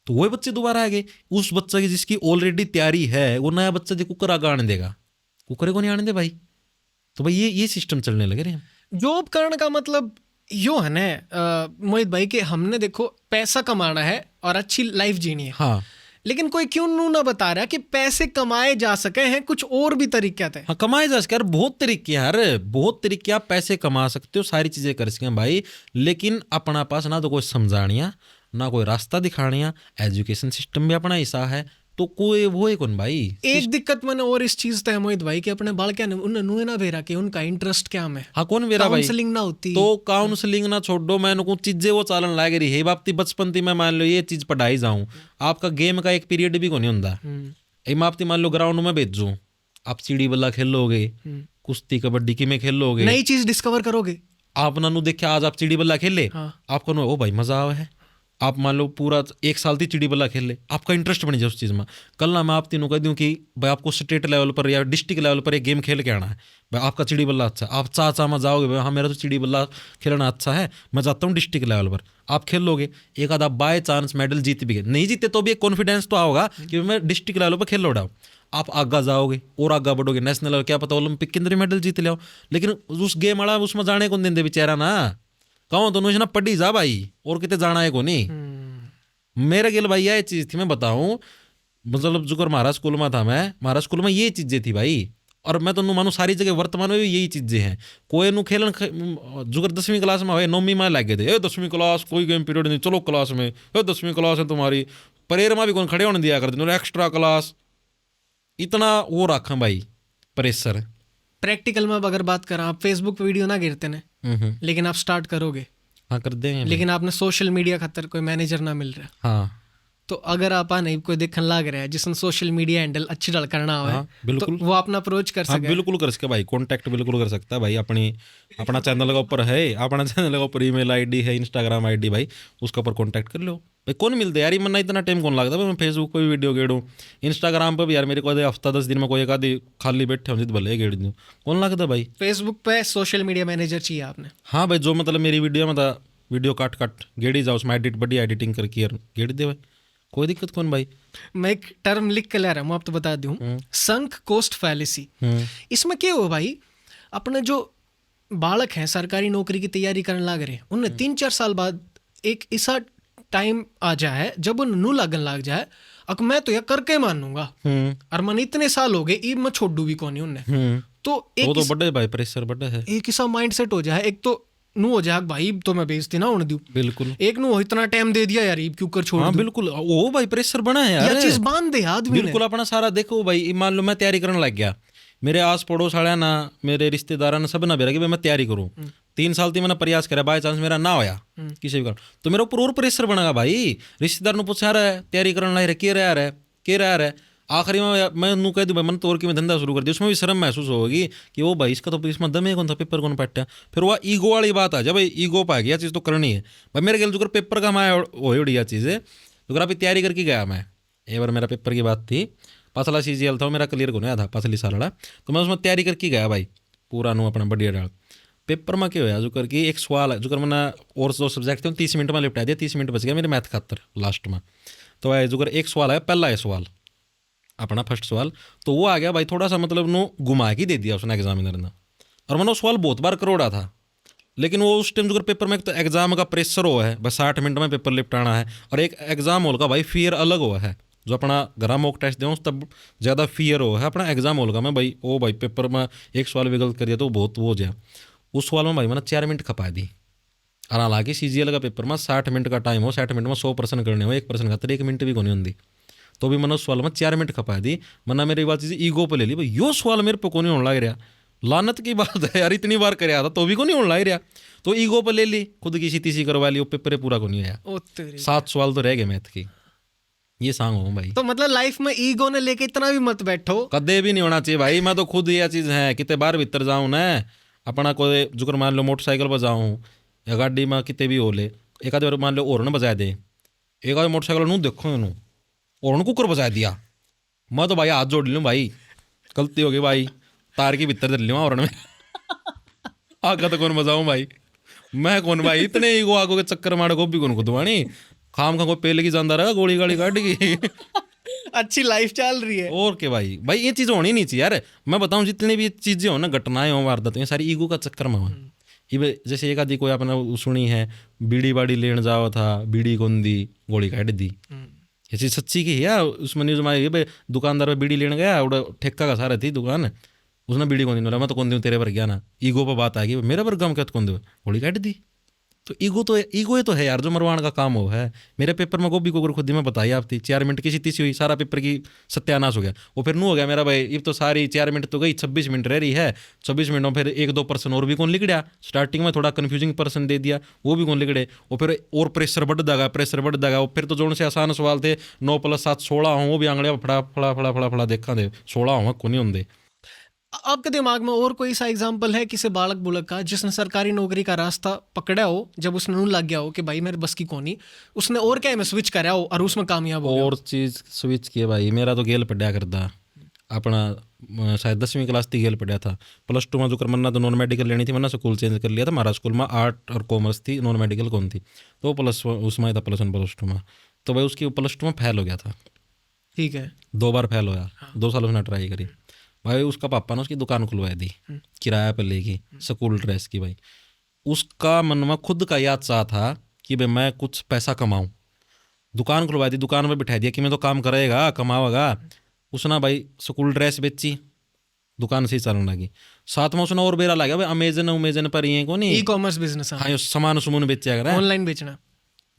तो वही बच्चे दोबारा आ गए। उस बच्चे की जिसकी ऑलरेडी तैयारी है, वो नया बच्चा जो कुकर आगे आने देगा, कुकर को नहीं आने दे भाई। तो भाई ये सिस्टम चलने लगे रहे हैं। जॉब करने का मतलब यो है ना मोहित भाई कि हमने देखो पैसा कमाना है और अच्छी लाइफ जीनी है, हाँ, लेकिन कोई क्यों ना बता रहा कि पैसे कमाए जा सके हैं, कुछ और भी तरीके थे। हाँ कमाए जा सके यार, बहुत तरीके हैं यार, बहुत तरीके आप पैसे कमा सकते हो, सारी चीज़ें कर सकें भाई, लेकिन अपना पास ना तो कोई समझानिया, ना कोई रास्ता दिखानिया, एजुकेशन सिस्टम भी अपना ऐसा है, तो कोई वो है कौन भाई। एक दिक्कत मैंने और इस चीज से मोहित भाई कि अपने बाल क्या उन्हें ना भेरा कि उनका इंटरेस्ट क्या में, हाँ कौन वेरा भाई, काउंसलिंग ना होती, तो काउंसलिंग ना छोड़ो, मैंने कुछ चीजें वो चालन लाग रही है बाप बचपन थी, मैं मान लो ये चीज पढ़ाई जाऊँ, आपका गेम का एक पीरियड भी को नहीं होता। मैं आपती मान लो ग्राउंड में भेजूँ, आप चिड़ी बल्ला खेलोगे, कुश्ती कबड्डी की में खेलोगे, नई चीज डिस्कवर करोगे। आप नानू देखे आज आप चिड़ी बल्ला खेल ले, आपको नो ओ भाई मजा आवा है, आप मान लो पूरा 1 साल थी चिड़ी बल्ला खेल ले, आपका इंटरेस्ट बन जाए उस चीज़ में। कल ना मैं आप तीनों कह दूँ कि भाई आपको स्टेट लेवल पर या डिस्ट्रिक्ट लेवल पर एक गेम खेल के आना है, भाई आपका चिड़ी बल्ला अच्छा, आप चाह में जाओगे भाई हाँ मेरा तो चिड़ी बल्ला खेलना अच्छा है, मैं जाता हूँ डिस्ट्रिक्ट लेवल पर, आप खेल लोगे, एक आधा बाय चांस मेडल जीत भी गए, नहीं जीते तो भी एक कॉन्फिडेंस तो आओगा कि मैं डिस्ट्रिक्ट लेवल पर खेल लो डाओ, आप आगा जाओगे और आगा बढ़ोगे, नेशनल लेवल क्या पता ओलंपिक के अंदर मेडल जीत ले आओ। लेकिन उस गेम वाला उसमें जाने को देंगे बेचारा ना, कहो तो ना पढ़ी जा भाई और कितने जाना है को नहीं। मेरे गिल भाई यह चीज़ थी, मैं बताऊँ मतलब जुगर महाराज स्कूल में था, मैं महाराज स्कूल में ये चीज़ें थी भाई, और मैं तो मानू सारी जगह वर्तमान में भी यही चीज़ें हैं। कोई नु खेलन जुगर 10वीं क्लास में हुए 9वीं में लगे थे, 10वीं क्लास कोई गेम पीरियड नहीं, चलो क्लास में 10वीं क्लास है तुम्हारी, परेर में भी कौन खड़े होने दिया करते, एक्स्ट्रा क्लास, इतना वो रखा भाई प्रेशर। प्रैक्टिकल में अगर बात करें, आप फेसबुक वीडियो ना गिरते ने, लेकिन आप स्टार्ट करोगे, हाँ कर देंगे, लेकिन आपने सोशल मीडिया खातर कोई मैनेजर ना मिल रहा, हाँ तो अगर आप नहीं कोई देखने लग रहा है जिसने सोशल मीडिया हैंडल अच्छी डल करना हो, हाँ, बिल्कुल तो वो अपना अप्रोच कर सकता है, बिल्कुल कर सके भाई, कांटेक्ट बिल्कुल कर सकता है भाई। अपना चैनल का ऊपर है, अपना चैनल का ऊपर ईमेल आईडी है, इंस्टाग्राम आईडी भाई, उसके ऊपर कांटेक्ट कर लो, भाई कौन मिलते यार, ये मना इतना टाइम कौन लगता भाई, मैं फेसबुक पे भी वीडियो गेड़ूँ, इंस्टाग्राम पे भी यार मेरे को हफ्ता 10 दिन में कोई एक आधी खाली बैठे हो जित भले गेड़ दूँ, कौन लगता भाई। फेसबुक पे सोशल मीडिया मैनेजर चाहिए आपने। हाँ भाई, जो मतलब मेरी वीडियो में था, वीडियो काट गेड़ी जाओ, उसमें बढ़िया एडिटिंग करके यार गेड़ दे भाई, कोई दिक्कत कौन भाई। मैं एक टर्म लिख के ला रहा हूँ, आपको बता दूँ, संक कोस्ट फैलेसी। इसमें क्या हो भाई, अपने जो बालक हैं सरकारी नौकरी की तैयारी करने लग रहे, उन्हें 3-4 साल बाद एक ऐसा टाइम आ जाए जब उन नू लगन लग जाए, अब मैं तो यह करके मानूंगा, और मन इतने साल हो गए, इब मैं छोड़ भी कौन उन्हें, तो एक तो बड़े भाई प्रेशर बड़ा है, एक ऐसा माइंड सेट हो जाए, एक तो नू हो जाए भाई तो मैं बेइज्जती ना होने दूं, बिल्कुल, एक नू इतना टाइम दे दिया यार, क्यों कर छोड़ हाँ दूं? बिल्कुल, वो भाई प्रेशर बना है यार, यह चीज बांध दे आदमी ने। बिल्कुल अपना सारा देखो भाई, मान लो मैं तैयारी करने लग गया, मेरे आस पड़ोस वाले ना, मेरे रिश्तेदार ने सब ना बेरा कि भाई मैं तैयारी करूँ, 3 साल थी मैंने प्रयास करा, बाई चांस मेरा ना होया किसी भी कारण, तो मेरे ऊपर और प्रेशर बनेगा भाई। रिश्तेदार ने पूछा रहा है तैयारी करने लग रहा के रहा है, आखिरी में मैं नू कह दूँ भाई मन तोड़ के मैं धंधा शुरू कर दिया, उसमें भी शर्म महसूस होगी कि वो भाई इसका तो इसमें दम है कौन था, पेपर कौन पट्टा, फिर वह ईगो वाली बात आ जाए भाई, ईगो पा गया चीज़ तो करनी है भाई। मेरे ख्याल जो पेपर का हमारा वही बढ़िया चीज़ है, जो अभी तैयारी करके गया मैं, एक बार मेरा पेपर की बात थी, पसला CGL था मेरा, क्लियर को नहीं था पसली सालड़ा, तो मैं उसमें तैयारी करके गया भाई पूरा नू अपना बढ़िया डाल। पेपर में क्या होया जो करके एक सवाल है जो कर मैंने और जो सब्जेक्ट थे 30 मिनट में निपटा दिया, 30 मिनट बच गया मेरे मैथ खातर लास्ट में, तो है जो कर एक सवाल है, पहला है सवाल अपना फर्स्ट सवाल, तो वो आ गया भाई थोड़ा सा मतलब नो घुमा के दे दिया उसने एग्जामिनर ने, और मैंने वो सवाल बहुत बार करोड़ा था, लेकिन वो उस टाइम जो पेपर में एक तो एग्जाम का प्रेशर हुआ है, बस 60 मिनट में पेपर निपटाना है, और एक एग्जाम हॉल का भाई फियर अलग हुआ है, जो अपना घर मॉक टेस्ट दें तब ज़्यादा फियर हो है अपना एग्जाम हॉल का मैं भाई, ओ भाई पेपर में एक सवाल भी गलत करिए तो बहुत वो हो जाए, उस सवाल में भाई मैंने 4 मिनट खपा दी, और हालांकि CGL का पेपर में 60 मिनट का टाइम हो, 60 मिनट में 100 प्रश्न करने हो, 1 प्रश्न खातर 1 मिनट भी कोनी होती, तो भी मैंने उस सवाल में 4 मिनट खपा दी, मना मेरी बात चीज़ ईगो पे ले ली भाई, यो सवाल मेरे पे कोनी होने लग रहा, लानत की बात है यार, इतनी बार कराया था तो भी कोनी होने लग रहा, तो ईगो पे ले ली, खुद की सीती करवा ली, वो पेपर पूरा को नहीं आया, 7 सवाल तो रह गए मैथ की, ये सांग हो भाई। तो मतलब लाइफ में ईगो ने लेके इतना भी मत बैठो, कदे भी नहीं होना चाहिए भाई, मैं तो खुद ये चीज़ है कितने बार भीतर जाऊँ ना, अपना कोई जुकर मान लो मोटरसाइकिल पर जाऊँ या गाड़ी में कितने भी हो ले, एक आधे बार मान लो हॉर्न बजा दे, एक आधे मोटरसाइकिल नू देखो इनू हॉर्न कुकर बजा दिया, मैं तो भाई हाथ जोड़ लूँ भाई, गलती हो गई भाई, तार की भीतर दे लूँ हॉर्न में आगा तो कौन बजाऊँ भाई, मैं कौन भाई इतने ईगो आगो के चक्कर मारे गोभी कौन खुदवानी, खाम खा कोई पेल की जानदार है गोली गाड़ी काट की अच्छी लाइफ चल रही है। और के भाई भाई ये चीज़ होनी नहीं चाहिए यार, मैं बताऊं जितनी भी चीज़ें हो ना, घटनाएं हो, वारदातें, सारी ईगो का चक्कर में हो। जैसे एक आदि कोई आपने सुनी है, बीड़ी बाड़ी लेने जाओ था, बीड़ी कौन दी, गोली काट दी, ये चीज़ सच्ची की है, उसमें न्यूज़ में ये भाई दुकानदार पे बीड़ी लेने गया, उड़ा ठेका का सारा थी दुकान, उसने बीड़ी कौन दी, मैं तो कौन दूँ तेरे पर गया ना, ईगो पर बात आ गई, मेरे पर गम क्या कौन दो, गोली काट दी, तो ईगो तो है यार जो मरवाण का काम हो है। मेरे पेपर में गोभी को खुद ही मैं बताई आप थी, 4 मिनट की सीती हुई, सारा पेपर की सत्यानाश हो गया, वो फिर नू हो गया मेरा भाई, अब तो सारी 4 मिनट तो गई, 26 मिनट रह रही है, 26 मिनट में फिर 1-2 पर्सन और भी कौन लिखड़ा, स्टार्टिंग में थोड़ा कन्फ्यूजिंग पर्सन दे दिया, वो भी कौन लिखड़े, वो फिर और प्रेशर बढ़ देगा, वो फिर तो जो से आसान सवाल थे 9 + 7 16 हों, वो भी आंगड़िया फड़ा देखा दे 16 हों को नहीं होंगे। आपके दिमाग में और कोई सा एग्जाम्पल है किसी बालक बुलक का जिसने सरकारी नौकरी का रास्ता पकड़ा हो, जब उसने नून लग गया हो कि भाई मेरे बस की कोनी, उसने और क्या में स्विच करा हो और उसमें कामयाब हो? और चीज़ स्विच किया भाई, मेरा तो गेल पड़ा करता अपना, शायद 10वीं क्लास थी, गेल पड़ा था, +2 में जो कर मन्ना तो नॉन मेडिकल लेनी थी, मैंने स्कूल चेंज कर लिया था, हमारा स्कूल में आर्ट और कॉमर्स थी, नॉन मेडिकल कौन थी, तो उसमें था +1 +2 में, तो भाई उसकी +2 में फेल हो गया था, ठीक है, 2 बार फेल होया, 2 साल उसने ट्राई करी भाई, उसका पापा ने उसकी दुकान खुलवा दी किराया पर लेगी स्कूल ड्रेस की भाई, उसका मन में खुद का याद चाह था कि भाई मैं कुछ पैसा कमाऊं, दुकान खुलवा दी, दुकान में बिठा दिया कि मैं तो काम करेगा कमावेगा, उसने भाई स्कूल ड्रेस बेची, दुकान से ही चलने लगी, साथ में उसने और बेरा लगा भाई अमेजन पर ये को नहीं ई-कॉमर्स बिजनेस, हाँ सामान सुमन बेचा कर ऑनलाइन बेचना,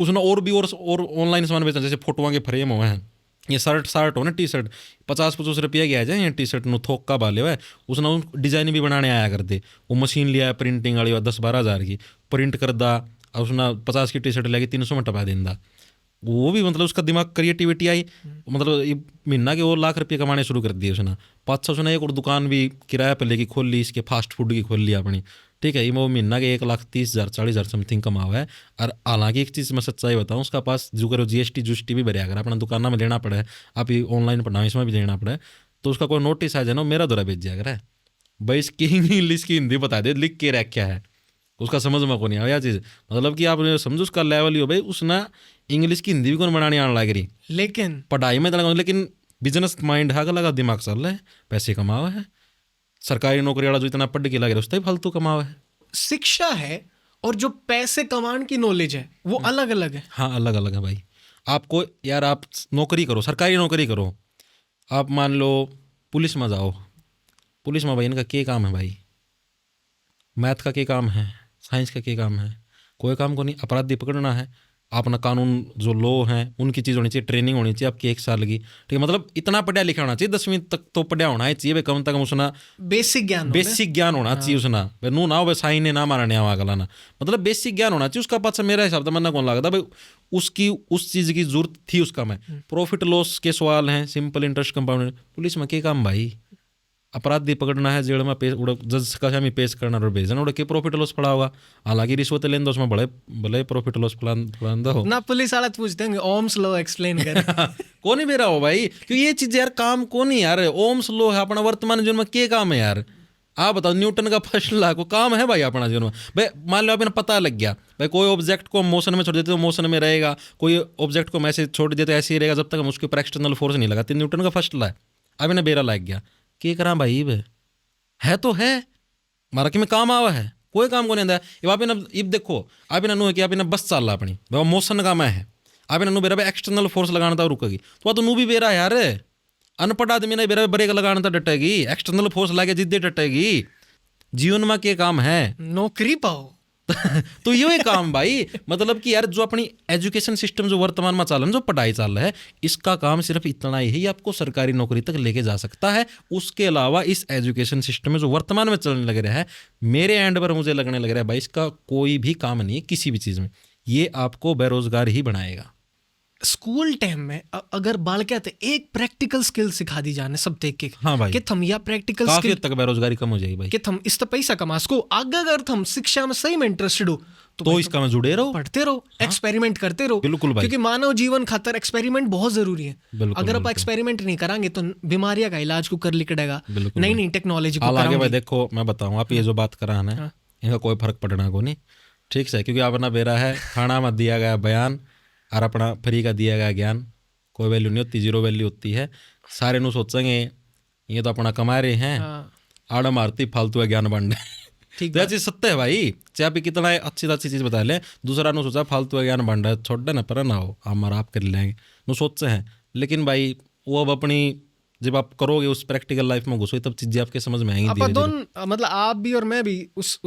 उसने और भी और ऑनलाइन सामान बेचना, जैसे फोटोआं के फ्रेम हुए हैं, ये शर्ट हो ना, टी-शर्ट 50-50 रुपया की आ जाए, ये टी-शर्ट नु थोक का बाले हुआ है, उसने डिजाइन भी बनाने आया करते, वो मशीन लिया प्रिंटिंग वाली 10-12 हज़ार की प्रिंट कर दा, और उसने 50 की टी-शर्ट लेके 300 में टपा देंदा, वो भी मतलब उसका दिमाग क्रिएटिविटी आई, मतलब ये महीना के और लाख रुपये कमाने शुरू कर दिए उसने, 500 उसने एक और दुकान भी किराया पर लेके खोल ली, इसके फास्ट फूड की खोल ली अपनी, ठीक है, ये वो महीना के 1,30,000 40,000 समथिंग कमावा है। और हालांकि एक चीज़ मैं सच्चाई बताऊँ, उसका पास जो करो GST जुएसटी भी भरिया अगर अपना दुकाना में लेना पड़े, आप ये ऑनलाइन पढ़ाओ इसमें भी लेना पड़े, तो उसका कोई नोटिस आ जाए ना, मेरा द्वारा भेज दिया अगर है भाई इसकी इंग्लिश की हिंदी बता दे लिख के रखा है, उसका समझ में को नहीं आया चीज़। मतलब कि आप समझो उसका लेवल ही हो भाई, उसने इंग्लिश की हिंदी भी कौन बनाने आने लग रही, लेकिन पढ़ाई में लगा, लेकिन बिजनेस माइंड है, लगा दिमाग चल रहा है, पैसे कमावा है। सरकारी नौकरी वाला जो इतना पढ़ के लग रहा है उसका ही फालतू कमावा है। शिक्षा है और जो पैसे कमाने की नॉलेज है वो अलग अलग है। हाँ अलग अलग है भाई। आपको यार आप नौकरी करो, सरकारी नौकरी करो, आप मान लो पुलिस में जाओ, पुलिस में भाई इनका क्या काम है भाई, मैथ का क्या काम है, साइंस का क्या काम है, कोई काम को नहीं। अपराधी पकड़ना है, अपना कानून जो लॉ है उनकी चीज़ होनी चाहिए, ट्रेनिंग होनी चाहिए आपकी 1 साल की, ठीक है। मतलब इतना पढ़ा लिखा होना चाहिए, 10वीं तक तो पढ़ा होना ही चाहिए भाई, कम से कम उसना बेसिक ज्ञान होना चाहिए उसना भाई, नू ना हो भाई साइन ने ना मारने आवा गलाना, मतलब बेसिक ज्ञान होना चाहिए उसका। पास मेरा हिसाब से मन्ना कौन लगता भाई उसकी उस चीज़ की जरूरत थी उसका में। प्रॉफिट लॉस के सवाल हैं, सिंपल इंटरेस्ट कंपाउंड, पुलिस में क्या काम भाई, अपराधी पकड़ना है, जेल में पेश जज का सामने पेश करना और भेजना, उड़ा के प्रॉफिट लॉस पड़ा होगा। हालांकि रिश्वत लेन दो उसमें बड़े भले प्रॉफिट लॉस प्लान दो ना, पुलिस वाला पूछते हैं ओम्स लॉ एक्सप्लेन कर कौन नहीं बेरा हो भाई, क्योंकि ये चीज यार काम को नहीं यार, ओम्स लॉ है अपना वर्तमान जीवन में क्या काम है यार, आप बताओ न्यूटन का फर्स्ट लॉ को काम है भाई अपना जीवन में भाई। मान लो आपने पता लग गया भाई कोई ऑब्जेक्ट को मोशन में छोड़ देते तो मोशन में रहेगा, कोई ऑब्जेक्ट को ऐसे छोड़ देते ऐसे ही रहेगा जब तक हम उसके ऊपर एक्सटर्नल फोर्स नहीं लगाते, न्यूटन का फर्स्ट लॉ है। अब इन्हें बेरा लग गया, क्या करा भाई वे है तो है मारा कि में काम आवा है, कोई काम को नहीं आता। अब आप इब देखो आप इन्हें नु कि आप इन्हें बस चल रहा अपनी भाई मोशन का मैं है, आप इन्हें बेरा एक्सटर्नल फोर्स लगाना था रुकेगी, तो नू भी बेरा यार अनपढ़ आदमी ने बेरा ब्रेक लगाना था डटेगी, एक्सटर्नल फोर्स लाके जिद्दे डटेगी। जीवन में क्या काम है, नौकरी पाओ तो ये काम भाई। मतलब कि यार जो अपनी एजुकेशन सिस्टम जो वर्तमान में चल रहा है, जो पढ़ाई चल रहा है, इसका काम सिर्फ इतना ही आपको सरकारी नौकरी तक लेके जा सकता है। उसके अलावा इस एजुकेशन सिस्टम में जो वर्तमान में चलने लग रहा है, मेरे एंड पर मुझे लगने लग रहा है भाई इसका कोई भी काम नहीं है किसी भी चीज़ में, ये आपको बेरोजगार ही बनाएगा। स्कूल टाइम में अगर बाल क्या थे एक प्रैक्टिकल स्किल सिखा दी जाने सब देख के, हाँ भाई, कि थम या प्रैक्टिकल काफी स्किल हद तक बेरोजगारी कम हो जाएगी भाई, कि थम इस पैसा कमा सको आगे। अगर थम शिक्षा में सही में इंटरेस्टेड हो तो इसका में जुड़े रहो, पढ़ते रहो, एक्सपेरिमेंट करते रहो। बिल्कुल भाई, क्योंकि मानव जीवन खातर एक्सपेरिमेंट बहुत जरूरी है। अगर आप एक्सपेरिमेंट नहीं करांगे तो बीमारियां का इलाज को कर लिकड़ेगा, नई नई टेक्नोलॉजी को आगे भाई। देखो मैं बताऊं, आप ये जो बात करा है इनका कोई फर्क पड़ना को नहीं, ठीक है, क्योंकि अपना बेरा है खाना में दिया गया बयान और अपना फ्री का दिया गया ज्ञान, कोई वैल्यू नहीं होती, जीरो वैल्यू होती है। सारे नु सोचेंगे ये तो अपना कमा रहे हैं, आड़ा मारती फालतू है ज्ञान बंड तो यह चीज़ सत्य है भाई, चाहे आप कितना अच्छी चीज़ बता लें, दूसरा नु सोचा फालतू है ज्ञान बंड है, छोड़ दे ना पर ना हो हमारा आप कर लेंगे नु सोचते हैं। लेकिन भाई वो अब अपनी जब आप करोगे उस प्रैक्टिकल लाइफ में घुसोगे तब चीजें आपके समझ में आएंगी धीरे धीरे। मतलब आप भी और मैं भी उस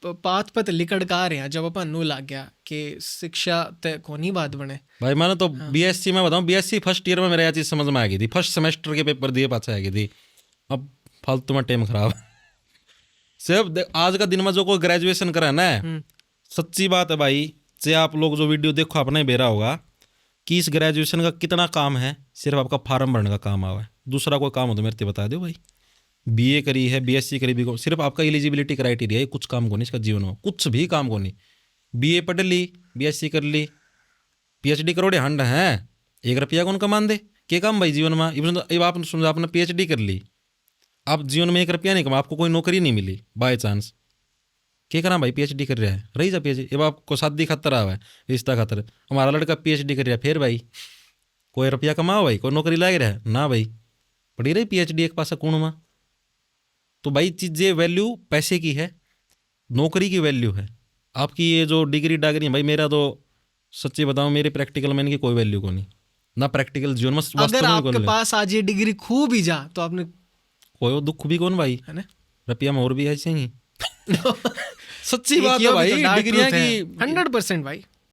पाथ पर लिकड़ का आ रहे हैं जब अपन नू लग गया कि शिक्षा तय कोनी बात बने भाई। मैंने तो बीएससी में बताऊं, बीएससी फर्स्ट ईयर में मेरा यह चीज़ समझ में आ गई थी, फर्स्ट सेमेस्टर के पेपर दिए पाछा आ गई थी, अब फालतू में टाइम खराब सिर्फ आज का दिन में जो कोई ग्रेजुएशन करा ना, सच्ची बात है भाई, चाहे आप लोग जो वीडियो देखो आपने बेरा होगा कि इस ग्रेजुएशन का कितना काम है, सिर्फ आपका फार्म भरने का काम आवा है, दूसरा कोई काम हो तो मेरे को बता दो भाई। बीए करी है, बीएससी करी भी, सिर्फ आपका एलिजिबिलिटी क्राइटेरिया है, कुछ काम को नहीं इसका जीवन में, कुछ भी काम को नहीं। बीए पढ़ ली, बीएससी कर ली, पीएचडी करोड़े हंड हैं, 1 रुपया कौन कमान दे, क्या काम भाई जीवन में। अब आप समझो आपने पीएचडी कर ली, आप जीवन में 1 रुपया नहीं कमा, आपको कोई नौकरी नहीं मिली बाय चांस, क्या करा भाई पीएचडी कर रहा है, रही जा पीएचडी। अब आपको शादी खतर आ है, रिश्ता खतर, हमारा लड़का पीएचडी कर रहा है, फिर भाई कोई रुपया कमाओ भाई, कोई नौकरी लाग रहा है ना भाई, पड़ी रही पीएचडी एक पासा कौन में। तो भाई चीज़ें वैल्यू पैसे की है, नौकरी की वैल्यू है। आपकी ये जो डिग्री डागरी है भाई, मेरा तो सच्ची बताऊं मेरे प्रैक्टिकल में इनकी कोई वैल्यू को नहीं, ना प्रैक्टिकल जीवन में। अगर आपके पास आज ये डिग्री खूब ही जा तो आपने कोई दुख भी कौन भाई, है ना, रुपया में और भी ऐसे ही सच्ची बात है भाई, डिग्रियां की 100% भाई।